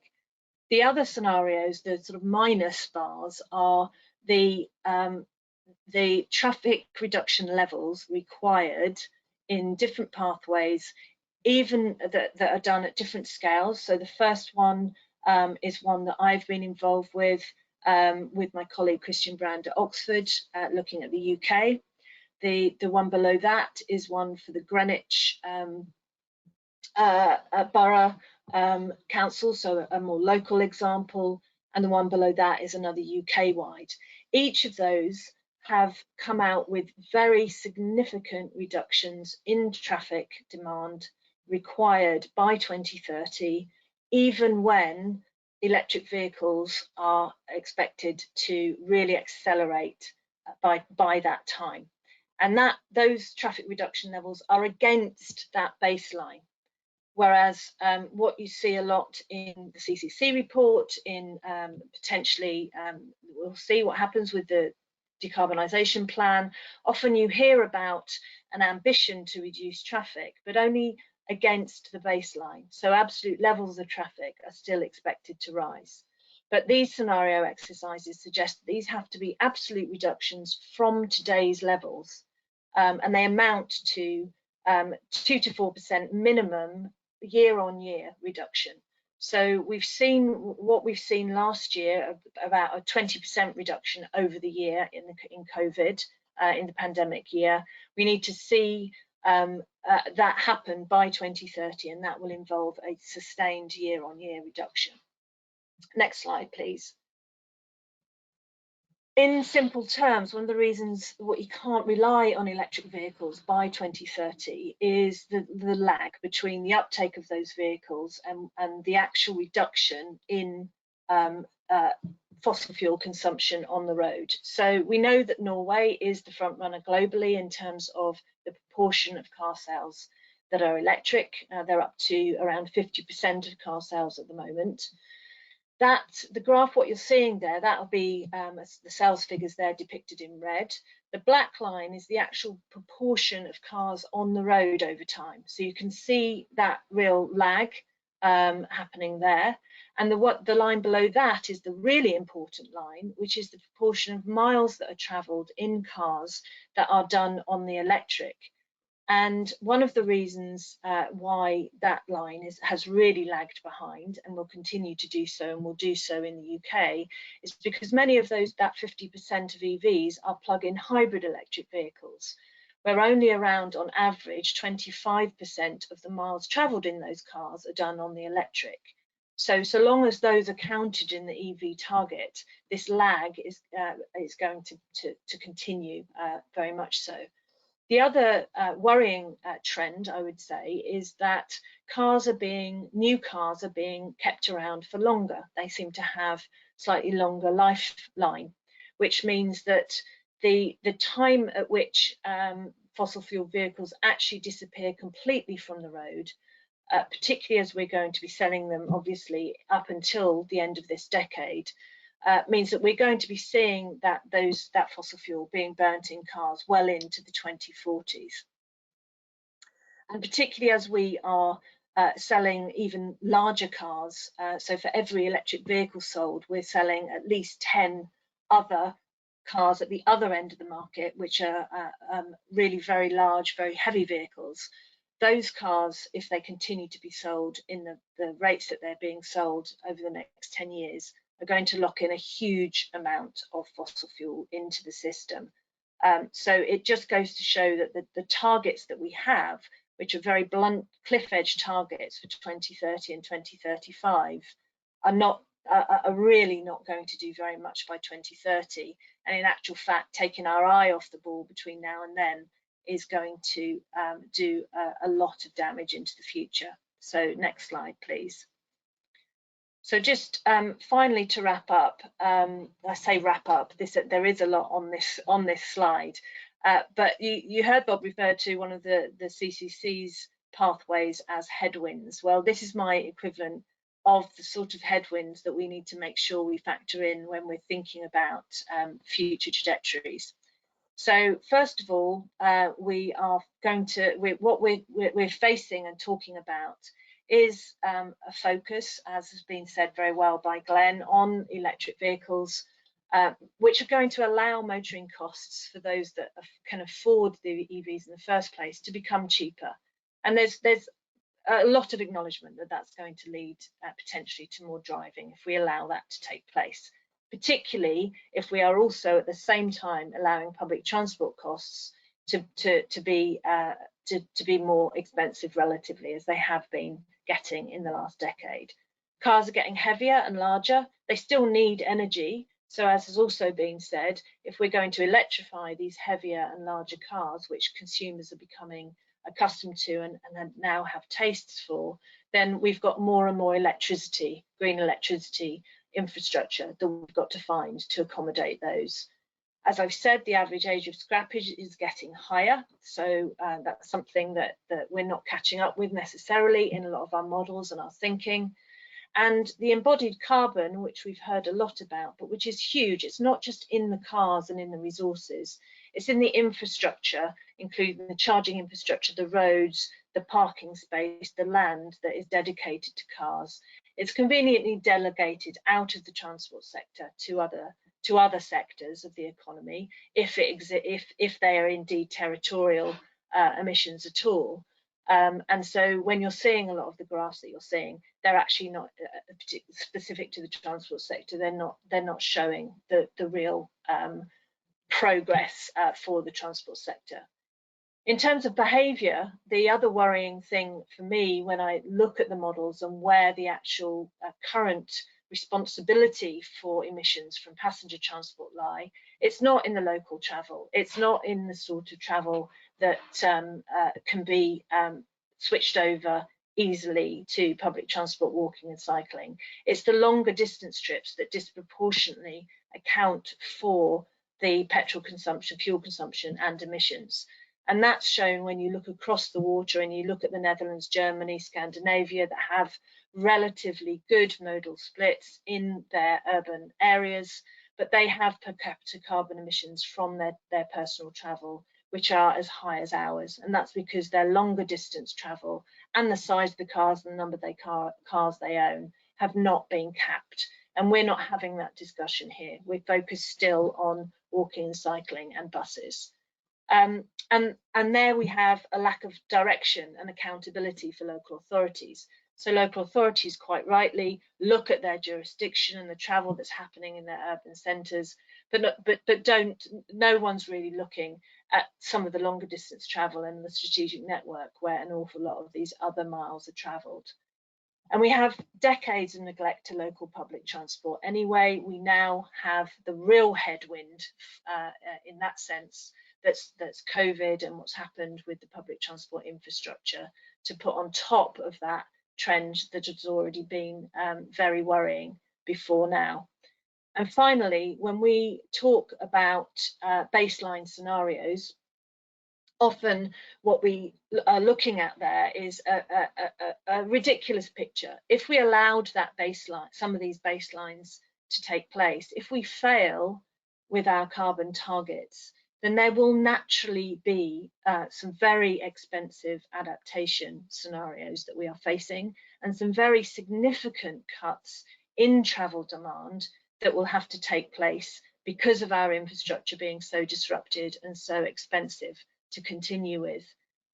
The other scenarios, the sort of minus bars, are the traffic reduction levels required in different pathways, even that are done at different scales. So the first one is one that I've been involved with my colleague Christian Brand at Oxford, looking at the UK. The one below that is one for the Greenwich Borough Council, so a more local example, and the one below that is another UK-wide. Each of those have come out with very significant reductions in traffic demand required by 2030, even when electric vehicles are expected to really accelerate by that time. And those traffic reduction levels are against that baseline. Whereas what you see a lot in the CCC report, in potentially, we'll see what happens with the decarbonisation plan. Often you hear about an ambition to reduce traffic, but only against the baseline. So absolute levels of traffic are still expected to rise. But these scenario exercises suggest that these have to be absolute reductions from today's levels, and they amount to 2 to 4% minimum year-on-year reduction. So we've seen what we've seen last year, about a 20% reduction over the year in COVID, in the pandemic year. We need to see that happen by 2030, and that will involve a sustained year-on-year reduction. Next slide, please. In simple terms, one of the reasons what you can't rely on electric vehicles by 2030 is the lag between the uptake of those vehicles and the actual reduction in fossil fuel consumption on the road. So we know that Norway is the front runner globally in terms of the proportion of car sales that are electric. They're up to around 50% of car sales at the moment. The graph, what you're seeing there, that'll be the sales figures there depicted in red. The black line is the actual proportion of cars on the road over time. So you can see that real lag happening there. And the line below that is the really important line, which is the proportion of miles that are travelled in cars that are done on the electric. And one of the reasons why that line has really lagged behind and will continue to do so, and will do so in the UK, is because many of that 50% of EVs are plug-in hybrid electric vehicles, where only around, on average, 25% of the miles travelled in those cars are done on the electric. So long as those are counted in the EV target, this lag is going to continue very much so. The other worrying trend, I would say, is that new cars are being kept around for longer. They seem to have slightly longer lifeline, which means that the time at which fossil fuel vehicles actually disappear completely from the road, particularly as we're going to be selling them, obviously, up until the end of this decade, means that we're going to be seeing that fossil fuel being burnt in cars well into the 2040s. And particularly as we are selling even larger cars, so for every electric vehicle sold, we're selling at least 10 other cars at the other end of the market, which are really very large, very heavy vehicles. those cars, if they continue to be sold in the rates that they're being sold over the next 10 years, are going to lock in a huge amount of fossil fuel into the system. So it just goes to show that the targets that we have, which are very blunt cliff edge targets for 2030 and 2035, are really not going to do very much by 2030. And in actual fact, taking our eye off the ball between now and then is going to do a lot of damage into the future. So next slide, please. So just finally to wrap up, I say wrap up, there is a lot on this slide, but you heard Bob refer to one of the CCC's pathways as headwinds. Well, this is my equivalent of the sort of headwinds that we need to make sure we factor in when we're thinking about future trajectories. So first of all, we are going to, what we're facing and talking about is a focus, as has been said very well by Glenn, on electric vehicles, which are going to allow motoring costs for those that can afford the EVs in the first place to become cheaper. And there's a lot of acknowledgement that that's going to lead potentially to more driving if we allow that to take place, particularly if we are also at the same time allowing public transport costs to be more expensive relatively, as they have been getting in the last decade. Cars are getting heavier and larger. They still need energy. So as has also been said, if we're going to electrify these heavier and larger cars, which consumers are becoming accustomed to and now have tastes for, then we've got more and more electricity, green electricity infrastructure that we've got to find to accommodate those. As I've said, the average age of scrappage is getting higher, so that's something that we're not catching up with necessarily in a lot of our models and our thinking. And the embodied carbon, which we've heard a lot about, but which is huge, it's not just in the cars and in the resources, it's in the infrastructure, including the charging infrastructure, the roads, the parking space, the land that is dedicated to cars. It's conveniently delegated out of the transport sector to other sectors of the economy, if they are indeed territorial emissions at all. And so when you're seeing a lot of the graphs that you're seeing, they're actually not specific to the transport sector. They're not showing the real progress for the transport sector. In terms of behaviour, the other worrying thing for me when I look at the models and where the actual current responsibility for emissions from passenger transport lie, it's not in the local travel. It's not in the sort of travel that can be switched over easily to public transport, walking and cycling. It's the longer distance trips that disproportionately account for the petrol consumption, fuel consumption and emissions. And that's shown when you look across the water and you look at the Netherlands, Germany, Scandinavia that have relatively good modal splits in their urban areas, but they have per capita carbon emissions from their personal travel, which are as high as ours. And that's because their longer distance travel and the size of the cars and the number of cars they own have not been capped. And we're not having that discussion here. We're focused still on walking and cycling and buses. And there we have a lack of direction and accountability for local authorities. So local authorities quite rightly look at their jurisdiction and the travel that's happening in their urban centres, but no one's really looking at some of the longer distance travel and the strategic network where an awful lot of these other miles are travelled. And we have decades of neglect to local public transport anyway. We now have the real headwind in that sense, that's COVID and what's happened with the public transport infrastructure, to put on top of that trend that has already been very worrying before now. And finally, when we talk about baseline scenarios, often what we are looking at there is a ridiculous picture. If we allowed that baseline, some of these baselines to take place, if we fail with our carbon targets, then there will naturally be some very expensive adaptation scenarios that we are facing and some very significant cuts in travel demand that will have to take place because of our infrastructure being so disrupted and so expensive to continue with.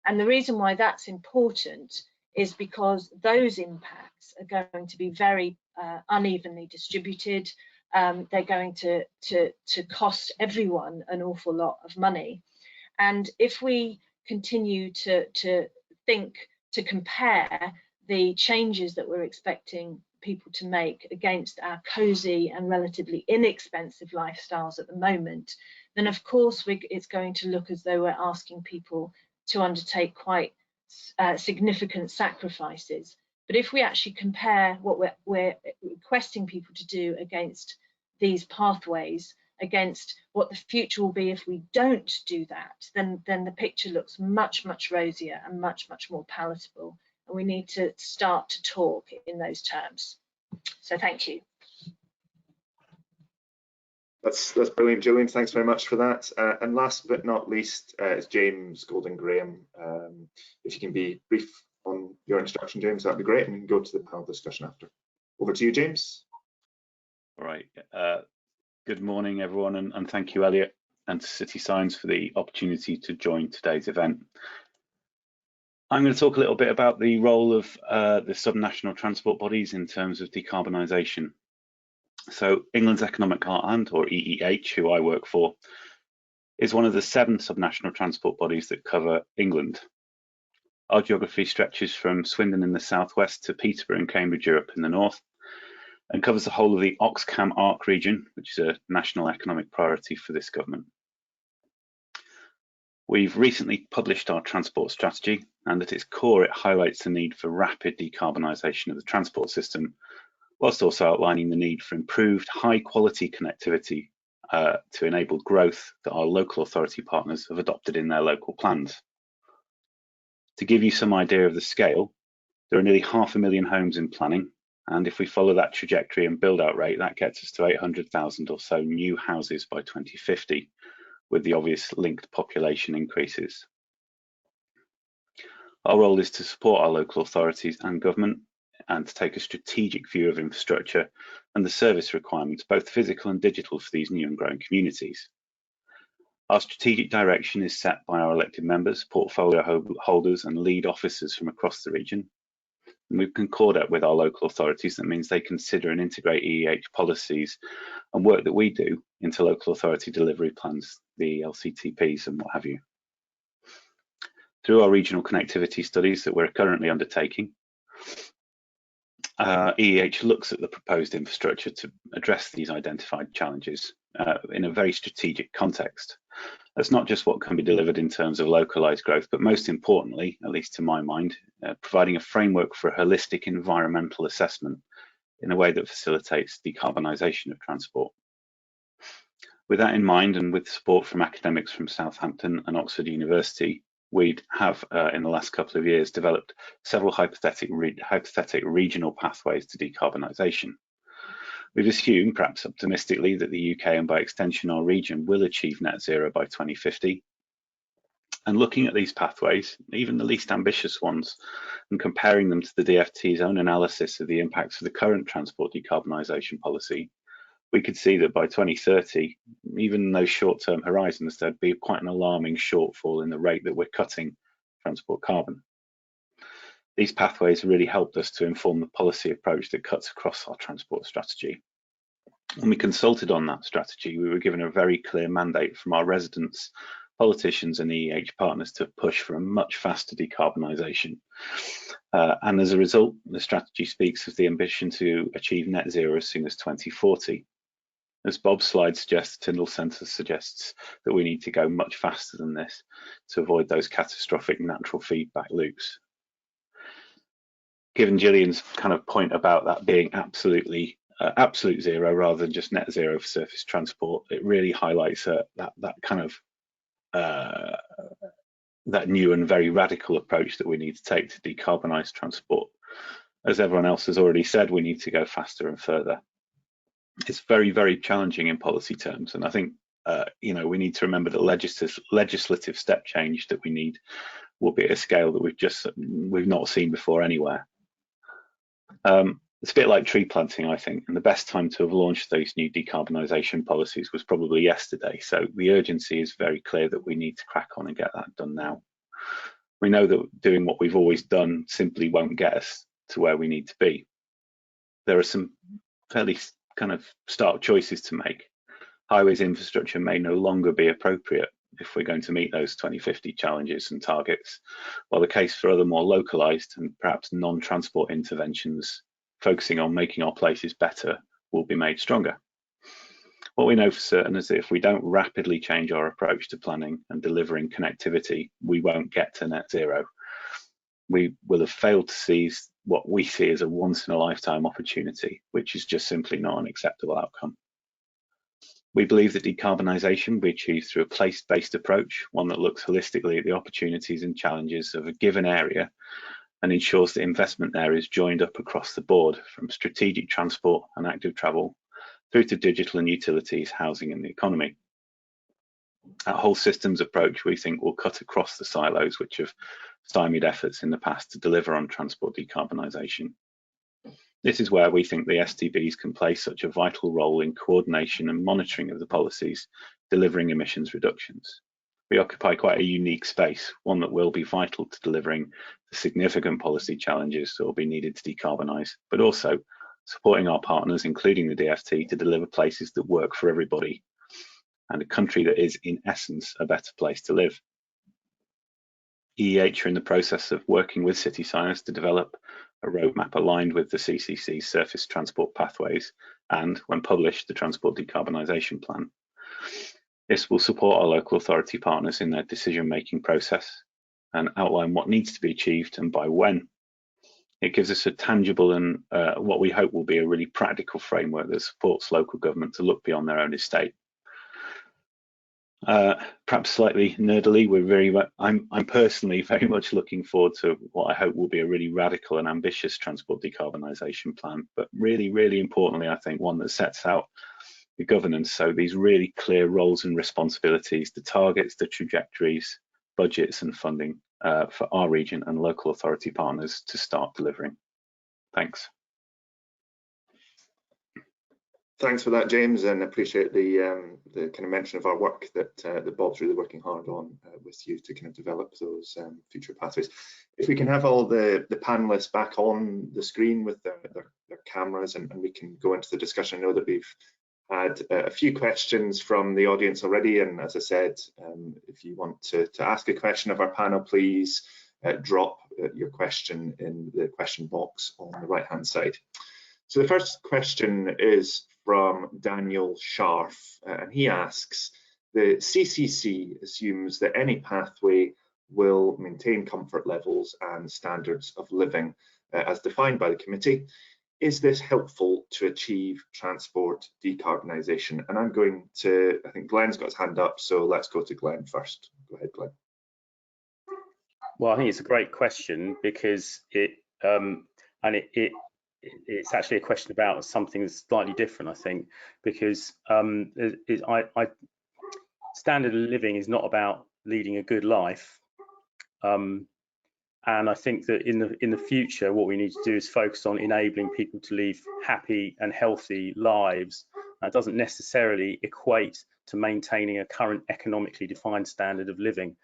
And the reason why that's important is because those impacts are going to be very unevenly distributed. They're going to cost everyone an awful lot of money. And if we continue to compare the changes that we're expecting people to make against our cosy and relatively inexpensive lifestyles at the moment, then of course it's going to look as though we're asking people to undertake quite significant sacrifices. But if we actually compare what we're requesting people to do against these pathways, against what the future will be if we don't do that, then the picture looks much, much rosier and much, much more palatable. And we need to start to talk in those terms. So thank you. That's brilliant, Jillian. Thanks very much for that. And last but not least is James Golding-Graham. If you can be brief on your introduction, James, that'd be great, and we can go to the panel discussion after. Over to you, James. All right. Good morning, everyone, and thank you, Elliot, and to City Signs for the opportunity to join today's event. I'm going to talk a little bit about the role of the subnational transport bodies in terms of decarbonisation. So England's Economic Heartland, or EEH, who I work for, is one of the 7 subnational transport bodies that cover England. Our geography stretches from Swindon in the southwest to Peterborough and Cambridge, Europe in the north, and covers the whole of the Oxcam-Arc region, which is a national economic priority for this government. We've recently published our transport strategy, and at its core it highlights the need for rapid decarbonisation of the transport system, whilst also outlining the need for improved high-quality connectivity to enable growth that our local authority partners have adopted in their local plans. To give you some idea of the scale, there are nearly 500,000 homes in planning, and if we follow that trajectory and build-out rate, that gets us to 800,000 or so new houses by 2050, with the obvious linked population increases. Our role is to support our local authorities and government and to take a strategic view of infrastructure and the service requirements, both physical and digital, for these new and growing communities. Our strategic direction is set by our elected members, portfolio holders and lead officers from across the region. And we've concorded with our local authorities. That means they consider and integrate EEH policies and work that we do into local authority delivery plans, the LCTPs and what have you. Through our regional connectivity studies that we're currently undertaking, EEH looks at the proposed infrastructure to address these identified challenges in a very strategic context. That's not just what can be delivered in terms of localised growth, but most importantly, at least to my mind, providing a framework for a holistic environmental assessment in a way that facilitates decarbonisation of transport. With that in mind, and with support from academics from Southampton and Oxford University, we have, in the last couple of years, developed several hypothetic regional pathways to decarbonisation. We've assumed, perhaps optimistically, that the UK and by extension our region will achieve net zero by 2050. And looking at these pathways, even the least ambitious ones, and comparing them to the DfT's own analysis of the impacts of the current transport decarbonisation policy, we could see that by 2030, even in those short-term horizons, there'd be quite an alarming shortfall in the rate that we're cutting transport carbon. These pathways really helped us to inform the policy approach that cuts across our transport strategy. When we consulted on that strategy, we were given a very clear mandate from our residents, politicians and EEH partners to push for a much faster decarbonisation. And as a result, the strategy speaks of the ambition to achieve net zero as soon as 2040. As Bob's slide suggests, Tyndall Centre suggests that we need to go much faster than this to avoid those catastrophic natural feedback loops. Given Jillian's kind of point about that being absolute zero rather than just net zero for surface transport, it really highlights that kind of that new and very radical approach that we need to take to decarbonise transport. As everyone else has already said, we need to go faster and further. It's very, very challenging in policy terms, and I think we need to remember that legislative step change that we need will be at a scale that we've not seen before anywhere. It's a bit like tree planting, I think, and the best time to have launched those new decarbonisation policies was probably yesterday. So the urgency is very clear that we need to crack on and get that done now. We know that doing what we've always done simply won't get us to where we need to be. There are some fairly kind of stark choices to make. Highways infrastructure may no longer be appropriate if we're going to meet those 2050 challenges and targets, while the case for other more localised and perhaps non-transport interventions focusing on making our places better will be made stronger. What we know for certain is that if we don't rapidly change our approach to planning and delivering connectivity, we won't get to net zero. We will have failed to seize what we see as a once-in-a-lifetime opportunity, which is just simply not an acceptable outcome. We believe that decarbonisation will be achieved through a place-based approach, one that looks holistically at the opportunities and challenges of a given area and ensures that investment there is joined up across the board, from strategic transport and active travel through to digital and utilities, housing and the economy. That whole systems approach, we think, will cut across the silos which have stymied efforts in the past to deliver on transport decarbonisation. This is where we think the STBs can play such a vital role in coordination and monitoring of the policies delivering emissions reductions. We occupy quite a unique space, one that will be vital to delivering the significant policy challenges that will be needed to decarbonise, but also supporting our partners, including the DfT, to deliver places that work for everybody and a country that is, in essence, a better place to live. EEH are in the process of working with City Science to develop a roadmap aligned with the CCC's surface transport pathways and, when published, the Transport Decarbonisation Plan. This will support our local authority partners in their decision-making process and outline what needs to be achieved and by when. It gives us a tangible and what we hope will be a really practical framework that supports local government to look beyond their own estate. Perhaps slightly nerdily, I'm personally very much looking forward to what I hope will be a really radical and ambitious transport decarbonisation plan, but really importantly, I think one that sets out the governance, so these really clear roles and responsibilities, the targets, the trajectories, budgets and funding for our region and local authority partners to start delivering. Thanks. Thanks for that, James, and appreciate the kind of mention of our work that Bob's really working hard on with you to kind of develop those future pathways. If we can have all the panelists back on the screen with their cameras, and we can go into the discussion. I know that we've had a few questions from the audience already, and as I said, if you want to ask a question of our panel, please drop your question in the question box on the right hand side. So the first question is from Daniel Scharf, and he asks, the CCC assumes that any pathway will maintain comfort levels and standards of living as defined by the committee. Is this helpful to achieve transport decarbonisation? And I'm going to, I think Glenn's got his hand up, so let's go to Glenn first. Go ahead, Glenn. Well, I think it's a great question because it's actually a question about something that's slightly different, I think, because standard of living is not about leading a good life. And I think that in the future, what we need to do is focus on enabling people to live happy and healthy lives. That doesn't necessarily equate to maintaining a current economically defined standard of living.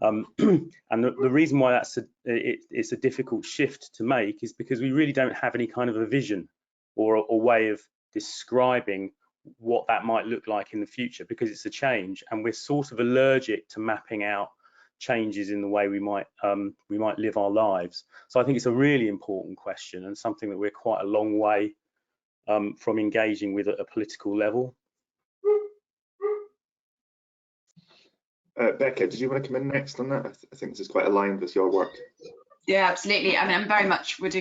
And the reason why it's a difficult shift to make is because we really don't have any kind of a vision or a way of describing what that might look like in the future, because it's a change, and we're sort of allergic to mapping out changes in the way we might live our lives. So I think it's a really important question and something that we're quite a long way from engaging with at a political level. Becca, did you want to come in next on that? I think this is quite aligned with your work. Yeah, absolutely. I mean, I very much would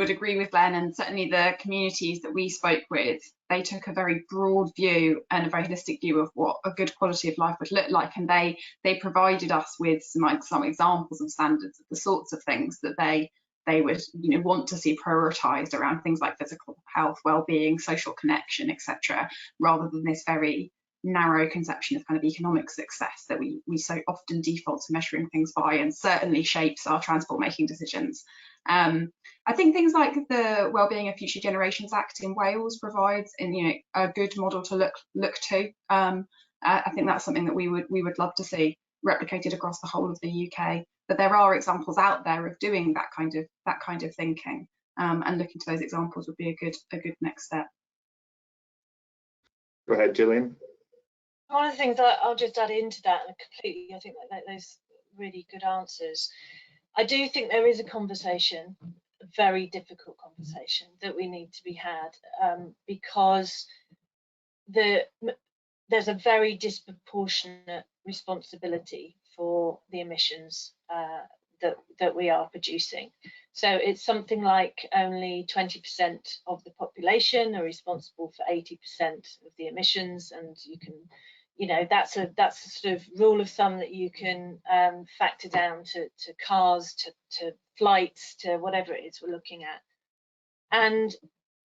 agree with Glenn, and certainly the communities that we spoke with, they took a very broad view and a very holistic view of what a good quality of life would look like, and they provided us with some examples and standards of the sorts of things that they would want to see prioritised around things like physical health, well-being, social connection, etc., rather than this very narrow conception of kind of economic success that we so often default to measuring things by, and certainly shapes our transport making decisions. I think things like the Wellbeing of Future Generations Act in Wales provides a good model to look to. I think that's something that we would love to see. replicated across the whole of the UK. But there are examples out there of doing that kind of thinking, and looking to those examples would be a good next step. Go ahead, Jillian. One of the things that I'll just add into that, and completely, I think that those really good answers. I do think there is a conversation, a very difficult conversation that we need to be had, because there's a very disproportionate responsibility for the emissions that we are producing. So it's something like only 20% of the population are responsible for 80% of the emissions, and you can, you know, that's a sort of rule of thumb that you can factor down to cars, to flights, to whatever it is we're looking at. And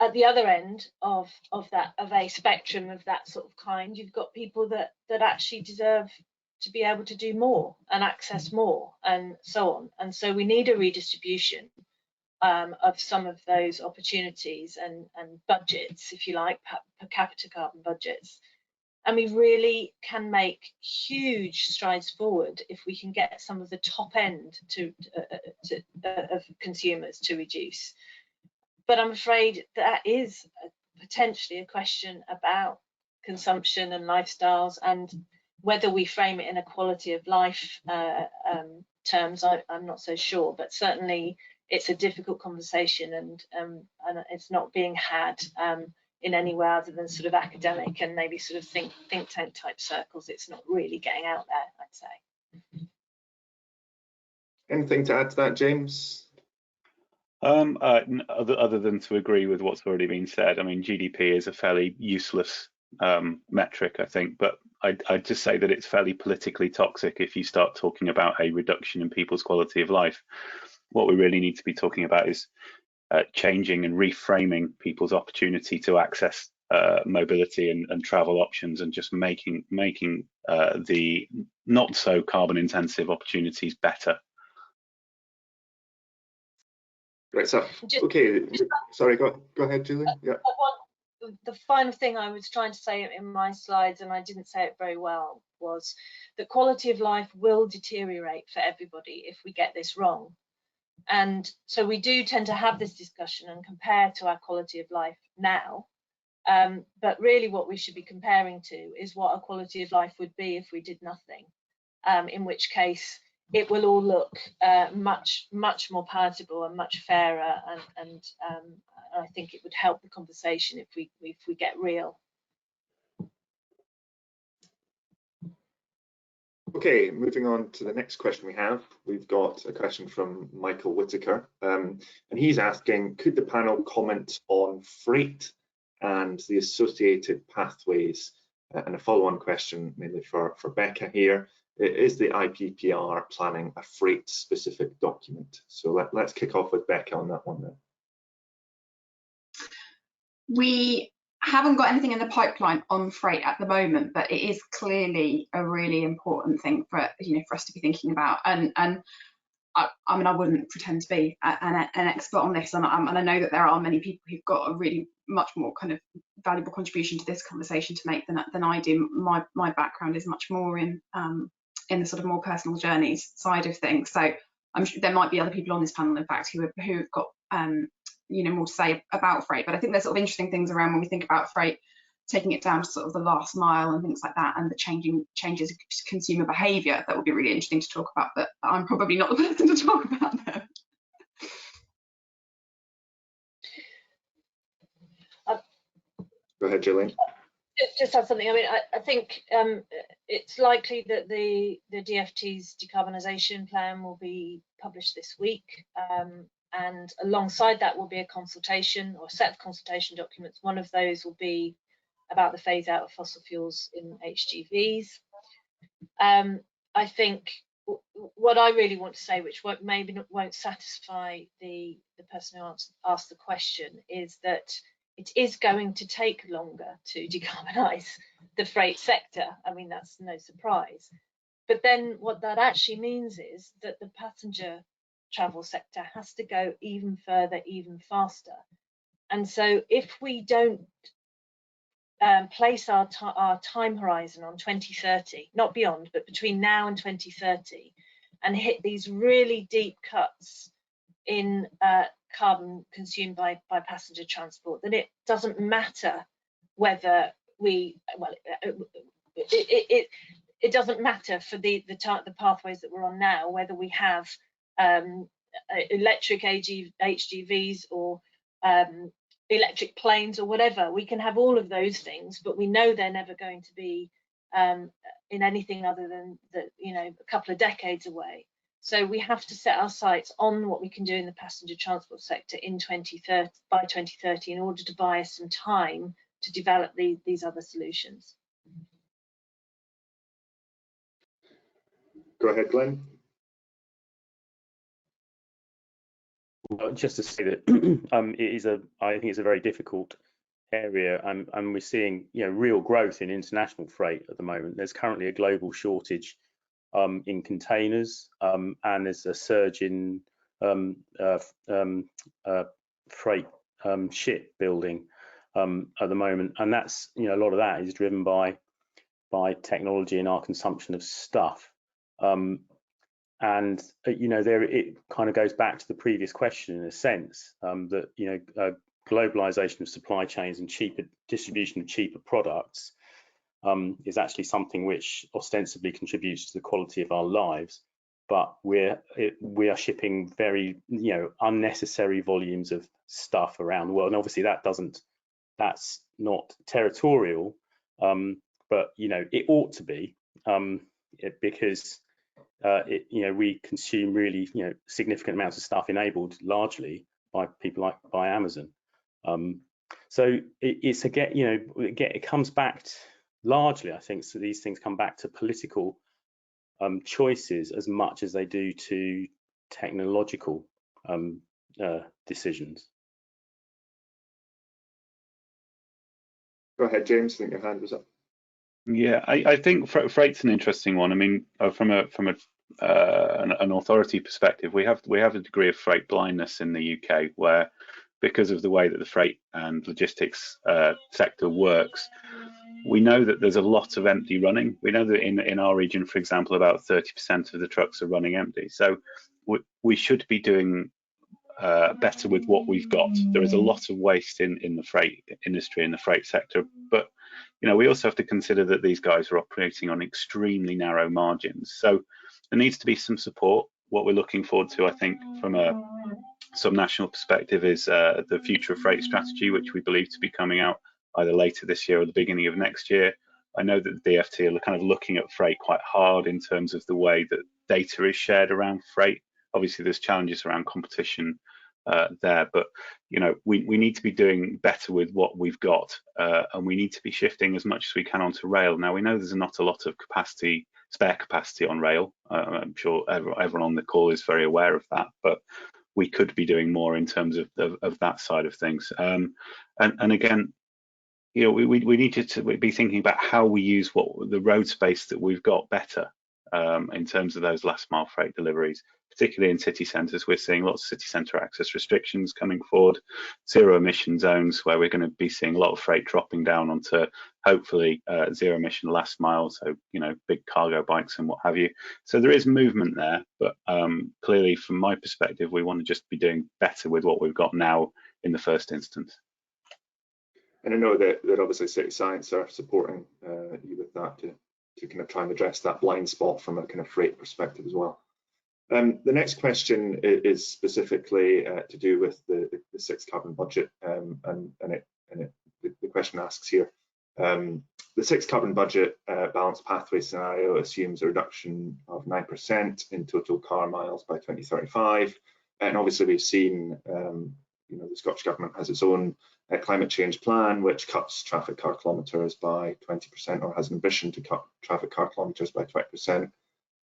at the other end of a spectrum of that sort of kind, you've got people that actually deserve to be able to do more and access more, and so on. And so we need a redistribution of some of those opportunities and budgets, if you like, per capita carbon budgets. And we really can make huge strides forward if we can get some of the top end of consumers to reduce. But I'm afraid that is potentially a question about consumption and lifestyles, and whether we frame it in a quality of life terms, I'm not so sure. But certainly it's a difficult conversation, and it's not being had in anywhere other than sort of academic and maybe sort of think tank type circles. It's not really getting out there, I'd say. Anything to add to that, James? Other than to agree with what's already been said. I mean, GDP is a fairly useless metric, I think, but I'd just say that it's fairly politically toxic if you start talking about a reduction in people's quality of life. What we really need to be talking about is changing and reframing people's opportunity to access mobility and travel options, and just making the not so carbon intensive opportunities better. Great stuff. Okay, sorry, go ahead, Jillian. Yeah. The final thing I was trying to say in my slides, and I didn't say it very well, was that quality of life will deteriorate for everybody if we get this wrong. And so we do tend to have this discussion and compare to our quality of life now. But really what we should be comparing to is what our quality of life would be if we did nothing, in which case it will all look much more palatable and much fairer, and I think it would help the conversation if we get real. Okay, moving on to the next question we have. We've got a question from Michael Whitaker, and he's asking, could the panel comment on freight and the associated pathways? And a follow-on question mainly for Becca here. Is the IPPR planning a freight-specific document? So let's kick off with Becca on that one then. We haven't got anything in the pipeline on freight at the moment, but it is clearly a really important thing for us to be thinking about. And I mean, I wouldn't pretend to be an expert on this, and I know that there are many people who've got a really much more kind of valuable contribution to this conversation to make than I do. My background is much more in the sort of more personal journeys side of things. So I'm sure there might be other people on this panel, in fact, who've got more to say about freight. But I think there's sort of interesting things around when we think about freight, taking it down to sort of the last mile and things like that, and the changes in consumer behaviour that would be really interesting to talk about. But I'm probably not the person to talk about that. Go ahead, Jillian. Just have something. I mean, I think it's likely that the DfT's decarbonisation plan will be published this week, and alongside that will be a consultation or a set of consultation documents. One of those will be about the phase out of fossil fuels in HGVs. I think what I really want to say, which maybe won't satisfy the person who asked the question, is that it is going to take longer to decarbonise the freight sector. I mean, that's no surprise. But then what that actually means is that the passenger travel sector has to go even further, even faster. And so if we don't place our time horizon on 2030, not beyond, but between now and 2030, and hit these really deep cuts in carbon consumed by passenger transport, then it doesn't matter whether we, well, it doesn't matter for the pathways that we're on now, whether we have electric HGVs or electric planes or whatever. We can have all of those things, but we know they're never going to be in anything other than a couple of decades away. So we have to set our sights on what we can do in the passenger transport sector by 2030 in order to buy us some time to develop these other solutions. Go ahead, Glenn. Well, just to say that I think it's a very difficult area, and we're seeing real growth in international freight at the moment. There's currently a global shortage in containers, and there's a surge in freight shipbuilding at the moment, and that's a lot of that is driven by technology and our consumption of stuff. And there it kind of goes back to the previous question in a sense, that globalization of supply chains and cheaper distribution of cheaper products is actually something which ostensibly contributes to the quality of our lives, but we are shipping very unnecessary volumes of stuff around the world, and obviously that's not territorial, but it ought to be, because we consume really significant amounts of stuff enabled largely by people like Amazon. So it comes back largely, I think, so these things come back to political choices as much as they do to technological decisions. Go ahead, James. I think your hand was up. Yeah, I think freight's an interesting one. I mean, from an authority perspective, we have a degree of freight blindness in the UK, where because of the way that the freight and logistics sector works, we know that there's a lot of empty running. We know that in our region, for example, about 30% of the trucks are running empty. So we should be doing better with what we've got. There is a lot of waste in the freight industry, in the freight sector, but we also have to consider that these guys are operating on extremely narrow margins. So there needs to be some support. What we're looking forward to, I think, from a subnational perspective, is the Future of Freight strategy, which we believe to be coming out either later this year or the beginning of next year. I know that the DFT are kind of looking at freight quite hard in terms of the way that data is shared around freight. Obviously, there's challenges around competition there, but we need to be doing better with what we've got, and we need to be shifting as much as we can onto rail. Now, we know there's not a lot of spare capacity on rail. I'm sure everyone on the call is very aware of that, but we could be doing more in terms of that side of things. And again, we need to be thinking about how we use the road space that we've got better in terms of those last mile freight deliveries, particularly in city centres. We're seeing lots of city centre access restrictions coming forward, zero emission zones where we're going to be seeing a lot of freight dropping down onto hopefully zero emission last mile, so big cargo bikes and what have you. So there is movement there, but clearly from my perspective, we want to just be doing better with what we've got now in the first instance. And I know that obviously City Science are supporting you with that to kind of try and address that blind spot from a kind of freight perspective as well. The next question is specifically to do with the sixth carbon budget, and the question asks here, the sixth carbon budget balanced pathway scenario assumes a reduction of 9% in total car miles by 2035, and obviously we've seen the Scottish Government has its own climate change plan, which cuts traffic car kilometres by 20%, or has an ambition to cut traffic car kilometres by 20%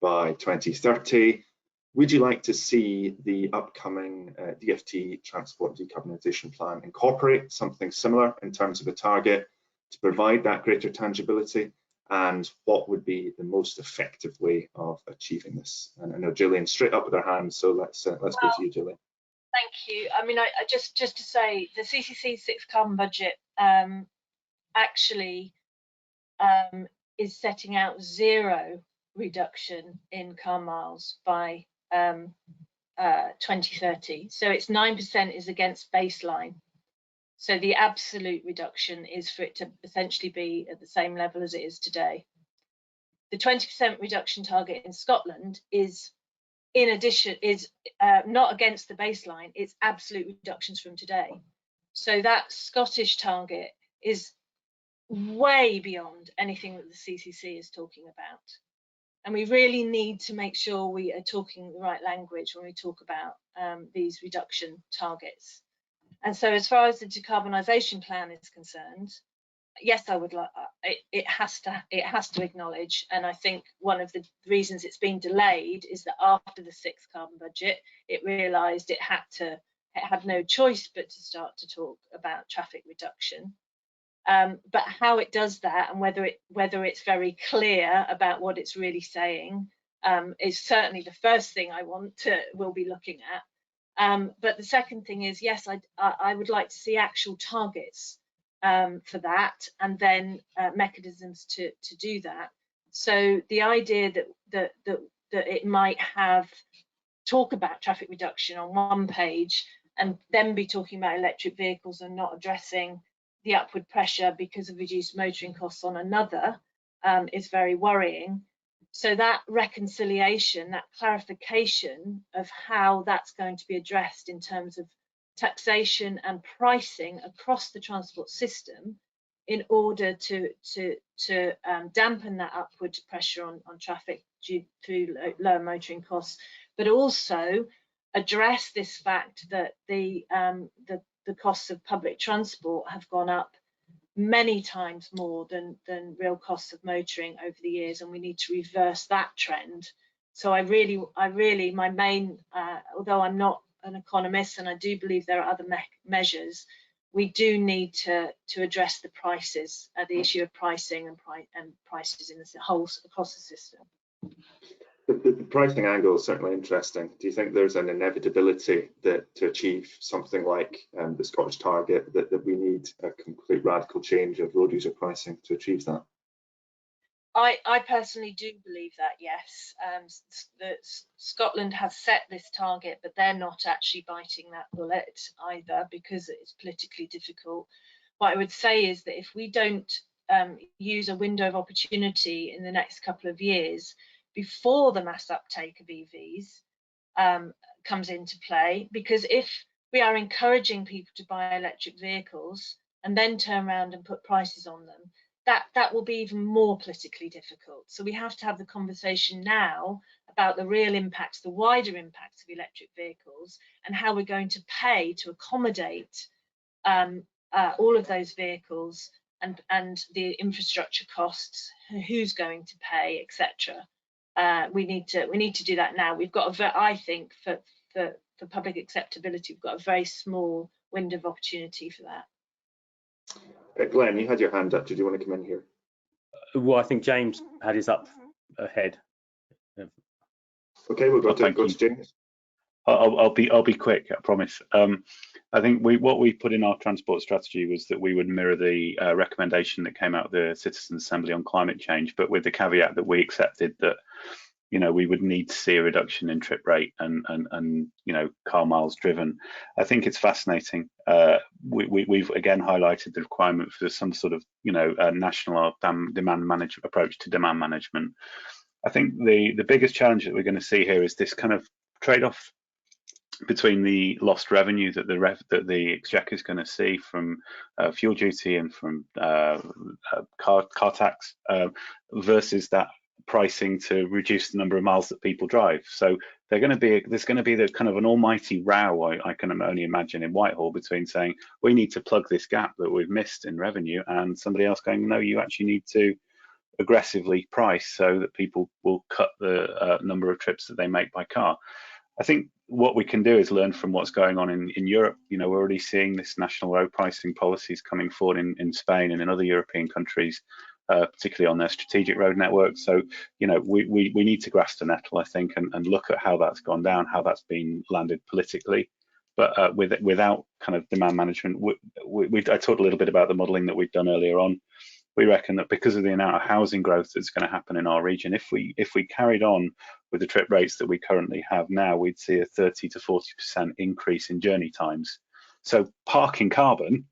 by 2030. Would you like to see the upcoming DFT Transport Decarbonisation Plan incorporate something similar in terms of a target to provide that greater tangibility? And what would be the most effective way of achieving this? And I know Jillian straight up with her hand, so let's go to you, Jillian. Thank you. I mean, I just to say, the CCC sixth carbon budget actually is setting out 0 reduction in car miles by 2030. So it's 9% is against baseline. So the absolute reduction is for it to essentially be at the same level as it is today. The 20% reduction target in Scotland is, in addition, is not against the baseline, it's absolute reductions from today. So that Scottish target is way beyond anything that the CCC is talking about. And we really need to make sure we are talking the right language when we talk about these reduction targets. And so as far as the decarbonisation plan is concerned, yes, I would like it has to acknowledge, and I think one of the reasons it's been delayed is that after the 6th carbon budget, it realised it had no choice but to start to talk about traffic reduction. But how it does that and whether it's very clear about what it's really saying is certainly the first thing we'll be looking at. But the second thing is, yes, I would like to see actual targets for that, and then mechanisms to do that. So the idea that it might have talk about traffic reduction on one page and then be talking about electric vehicles and not addressing the upward pressure because of reduced motoring costs on another is very worrying. So that reconciliation, that clarification of how that's going to be addressed in terms of taxation and pricing across the transport system in order to dampen that upward pressure on traffic due to lower motoring costs, but also address this fact that the costs of public transport have gone up many times more than real costs of motoring over the years, and we need to reverse that trend. So I really, my main, although I'm not an economist and I do believe there are other measures, we do need to address the prices, the issue of pricing and prices in the whole across the system. The pricing angle is certainly interesting. Do you think there's an inevitability that to achieve something like the Scottish target that we need a complete radical change of road user pricing to achieve that? I personally do believe that, yes. Scotland has set this target, but they're not actually biting that bullet either because it's politically difficult. What I would say is that if we don't use a window of opportunity in the next couple of years before the mass uptake of EVs comes into play, because if we are encouraging people to buy electric vehicles and then turn around and put prices on them, that will be even more politically difficult. So we have to have the conversation now about the real impacts, the wider impacts of electric vehicles, and how we're going to pay to accommodate all of those vehicles and the infrastructure costs, who's going to pay, etc. We need to do that now. We've got I think for public acceptability, we've got a very small window of opportunity for that. Glenn, you had your hand up. Did you want to come in here? Well, I think James had his up ahead. Okay, we'll go to James. I'll be quick, I promise. I think what we put in our transport strategy was that we would mirror the recommendation that came out of the Citizens' Assembly on climate change, but with the caveat that we accepted that, you know, we would need to see a reduction in trip rate and you know, car miles driven. I think it's fascinating. We've again highlighted the requirement for some sort of, you know, national demand management approach to demand management. I think the biggest challenge that we're going to see here is this kind of trade-off between the lost revenue that the Exchequer is going to see from fuel duty and from car tax versus that pricing to reduce the number of miles that people drive. So there's going to be the kind of an almighty row, I can only imagine, in Whitehall between saying we need to plug this gap that we've missed in revenue, and somebody else going, no, you actually need to aggressively price so that people will cut the number of trips that they make by car. I think what we can do is learn from what's going on in Europe. You know, we're already seeing this national road pricing policies coming forward in Spain and in other European countries, particularly on their strategic road networks. So, you know, we need to grasp the nettle, I think, and look at how that's gone down, how that's been landed politically. But without kind of demand management, I talked a little bit about the modelling that we've done earlier on. We reckon that because of the amount of housing growth that's going to happen in our region, if we carried on with the trip rates that we currently have now, we'd see a 30 to 40% increase in journey times. So parking carbon,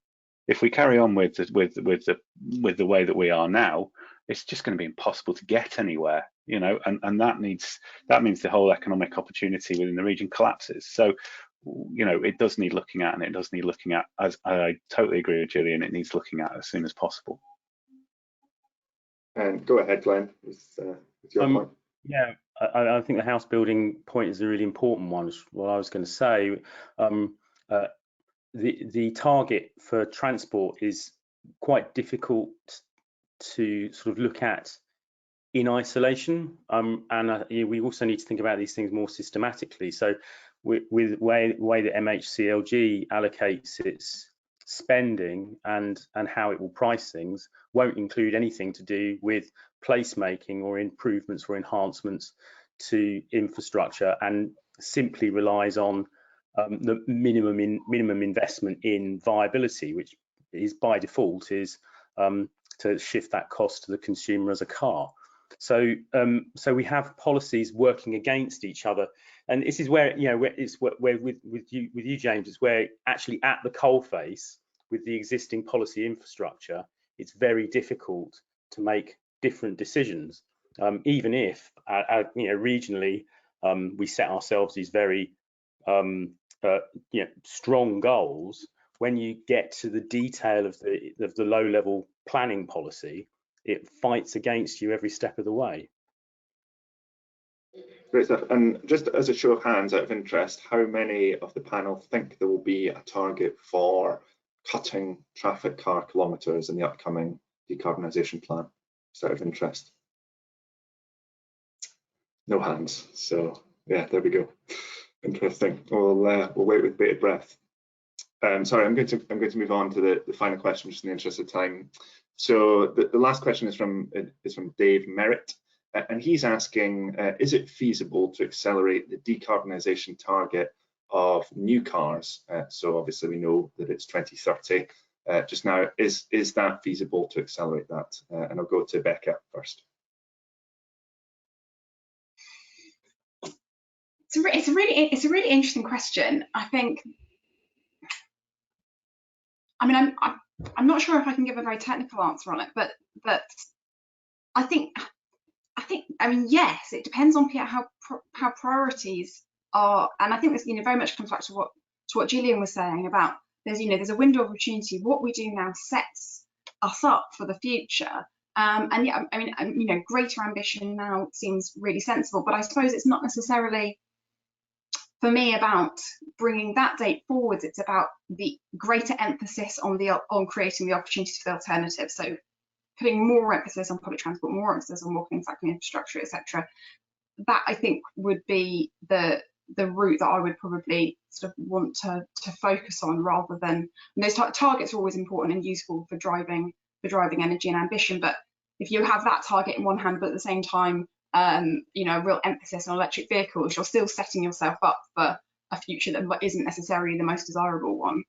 if we carry on with the way that we are now, it's just going to be impossible to get anywhere, you know, and that means the whole economic opportunity within the region collapses. So, you know, it does need looking at, and it does need looking at, as I totally agree with Jillian, it needs looking at as soon as possible. And go ahead, Glenn, with your point. Yeah, I think the house building point is a really important one. What I was going to say, the target for transport is quite difficult to sort of look at in isolation, and we also need to think about these things more systematically. So with the way that MHCLG allocates its spending and how it will price things won't include anything to do with placemaking or improvements or enhancements to infrastructure, and simply relies on the minimum investment in viability, which is by default is to shift that cost to the consumer as a car. So we have policies working against each other, and this is where, you know, where with you James, it's where actually at the coalface with the existing policy infrastructure, it's very difficult to make different decisions, even if you know, regionally we set ourselves these very you know, strong goals. When you get to the detail of the low level planning policy, it fights against you every step of the way. Great stuff. And just as a show of hands, out of interest, how many of the panel think there will be a target for cutting traffic car kilometres in the upcoming decarbonisation plan? Just out of interest. No hands. So yeah, there we go. Interesting. We'll wait with bated breath. Sorry, I'm going to move on to the final question, just in the interest of time. So the last question is from Dave Merritt, and he's asking, is it feasible to accelerate the decarbonisation target of new cars? So obviously we know that it's 2030. Just now, is that feasible to accelerate that? And I'll go to Becca first. It's a really interesting question. I think, I mean, I'm not sure if I can give a very technical answer on it, but I think, I mean, yes, it depends on how priorities are, and I think this, you know, very much comes back to what Jillian was saying about there's a window of opportunity. What we do now sets us up for the future, and yeah, I mean, you know, greater ambition now seems really sensible, but I suppose it's not necessarily for me about bringing that date forwards. It's about the greater emphasis on creating the opportunities for the alternative. So putting more emphasis on public transport, more emphasis on walking and cycling infrastructure, etc. That I think would be the route that I would probably sort of want to focus on, rather than, and those targets are always important and useful for driving energy and ambition. But if you have that target in one hand, but at the same time, you know, a real emphasis on electric vehicles, you're still setting yourself up for a future that isn't necessarily the most desirable one.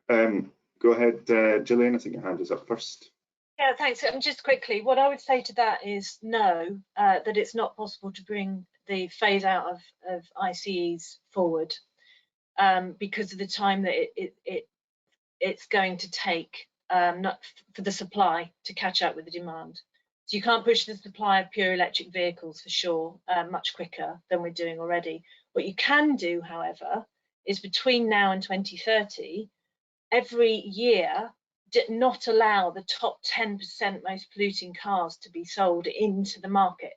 Go ahead, Jillian. I think your hand is up first. Yeah, thanks. Just quickly, what I would say to that is no, that it's not possible to bring the phase out of ICEs forward because of the time that it's going to take not for the supply to catch up with the demand. So you can't push the supply of pure electric vehicles for sure much quicker than we're doing already. What you can do, however, is between now and 2030, every year, not allow the top 10% most polluting cars to be sold into the market,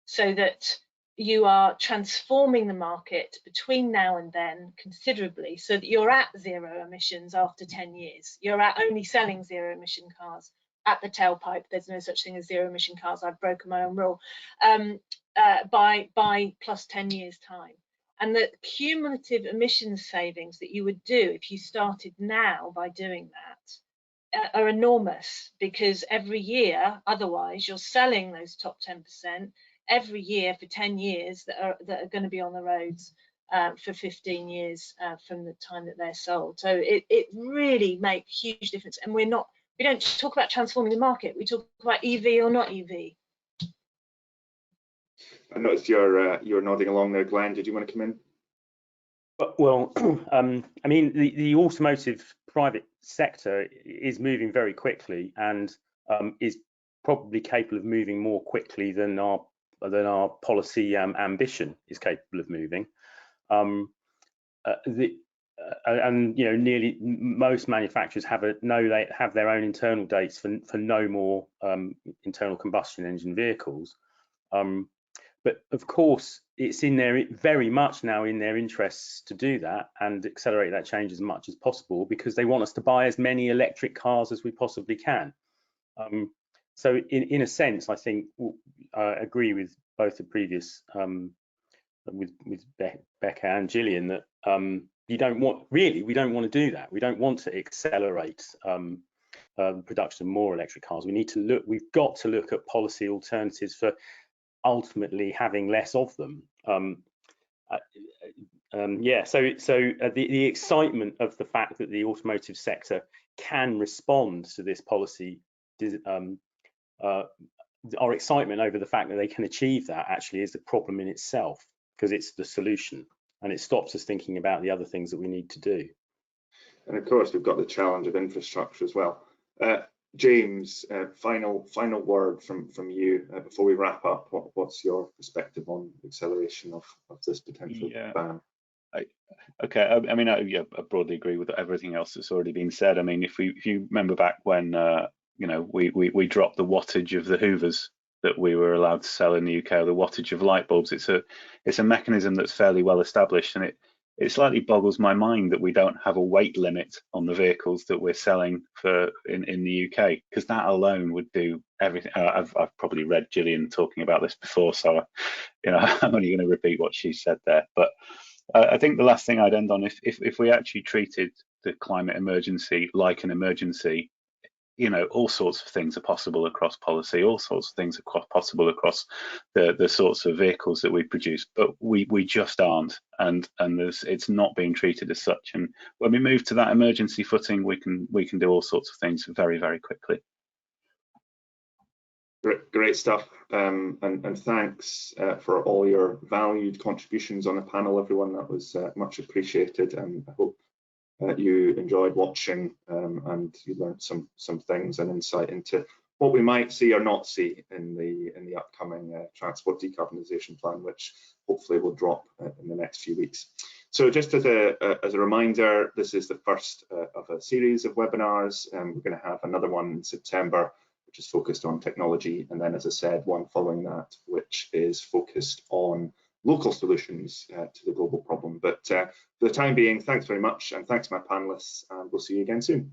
so that you are transforming the market between now and then considerably, so that you're at zero emissions after 10 years. You're at only selling zero emission cars at the tailpipe. There's no such thing as zero emission cars. I've broken my own rule by plus 10 years time. And the cumulative emissions savings that you would do if you started now by doing that are enormous, because every year otherwise you're selling those top 10%, every year for 10 years that are going to be on the roads for 15 years from the time that they're sold. So it really makes a huge difference. And we don't talk about transforming the market. We talk about EV or not EV. I noticed you're nodding along there, Glenn. Did you want to come in? Well, I mean, the automotive private sector is moving very quickly and is probably capable of moving more quickly than our policy ambition is capable of moving. And you know, nearly most manufacturers have their own internal dates for no more internal combustion engine vehicles. But of course, it's very much now in their interests to do that and accelerate that change as much as possible, because they want us to buy as many electric cars as we possibly can. So in a sense, I think I agree with both the previous with Becca and Jillian that we don't want to do that. We don't want to accelerate the production of more electric cars. We've got to look at policy alternatives for ultimately having less of them. Yeah, so the excitement of the fact that the automotive sector can respond to this policy, our excitement over the fact that they can achieve that actually is the problem in itself, because it's the solution and it stops us thinking about the other things that we need to do. And of course, we've got the challenge of infrastructure as well. James, final word from you before we wrap up. What's your perspective on acceleration of this potential ban? Okay, I mean, I broadly agree with everything else that's already been said. I mean, if you remember back when you know, we dropped the wattage of the Hoovers that we were allowed to sell in the UK, or the wattage of light bulbs, it's a mechanism that's fairly well established, and it slightly boggles my mind that we don't have a weight limit on the vehicles that we're selling in the UK, because that alone would do everything. I've probably read Jillian talking about this before, so you know, I'm only going to repeat what she said there. But I think the last thing I'd end on, if we actually treated the climate emergency like an emergency, you know, all sorts of things are possible across policy, all sorts of things are possible across the sorts of vehicles that we produce, but we just aren't, and it's not being treated as such. And when we move to that emergency footing, we can do all sorts of things very, very quickly. Great stuff, and thanks for all your valued contributions on the panel, everyone. That was much appreciated, and I hope you enjoyed watching and you learned some things and insight into what we might see or not see in the upcoming Transport Decarbonisation Plan, which hopefully will drop in the next few weeks. So just as a reminder, this is the first of a series of webinars, and we're going to have another one in September, which is focused on technology, and then, as I said, one following that, which is focused on local solutions to the global problem. But for the time being, thanks very much, and thanks to my panelists, and we'll see you again soon.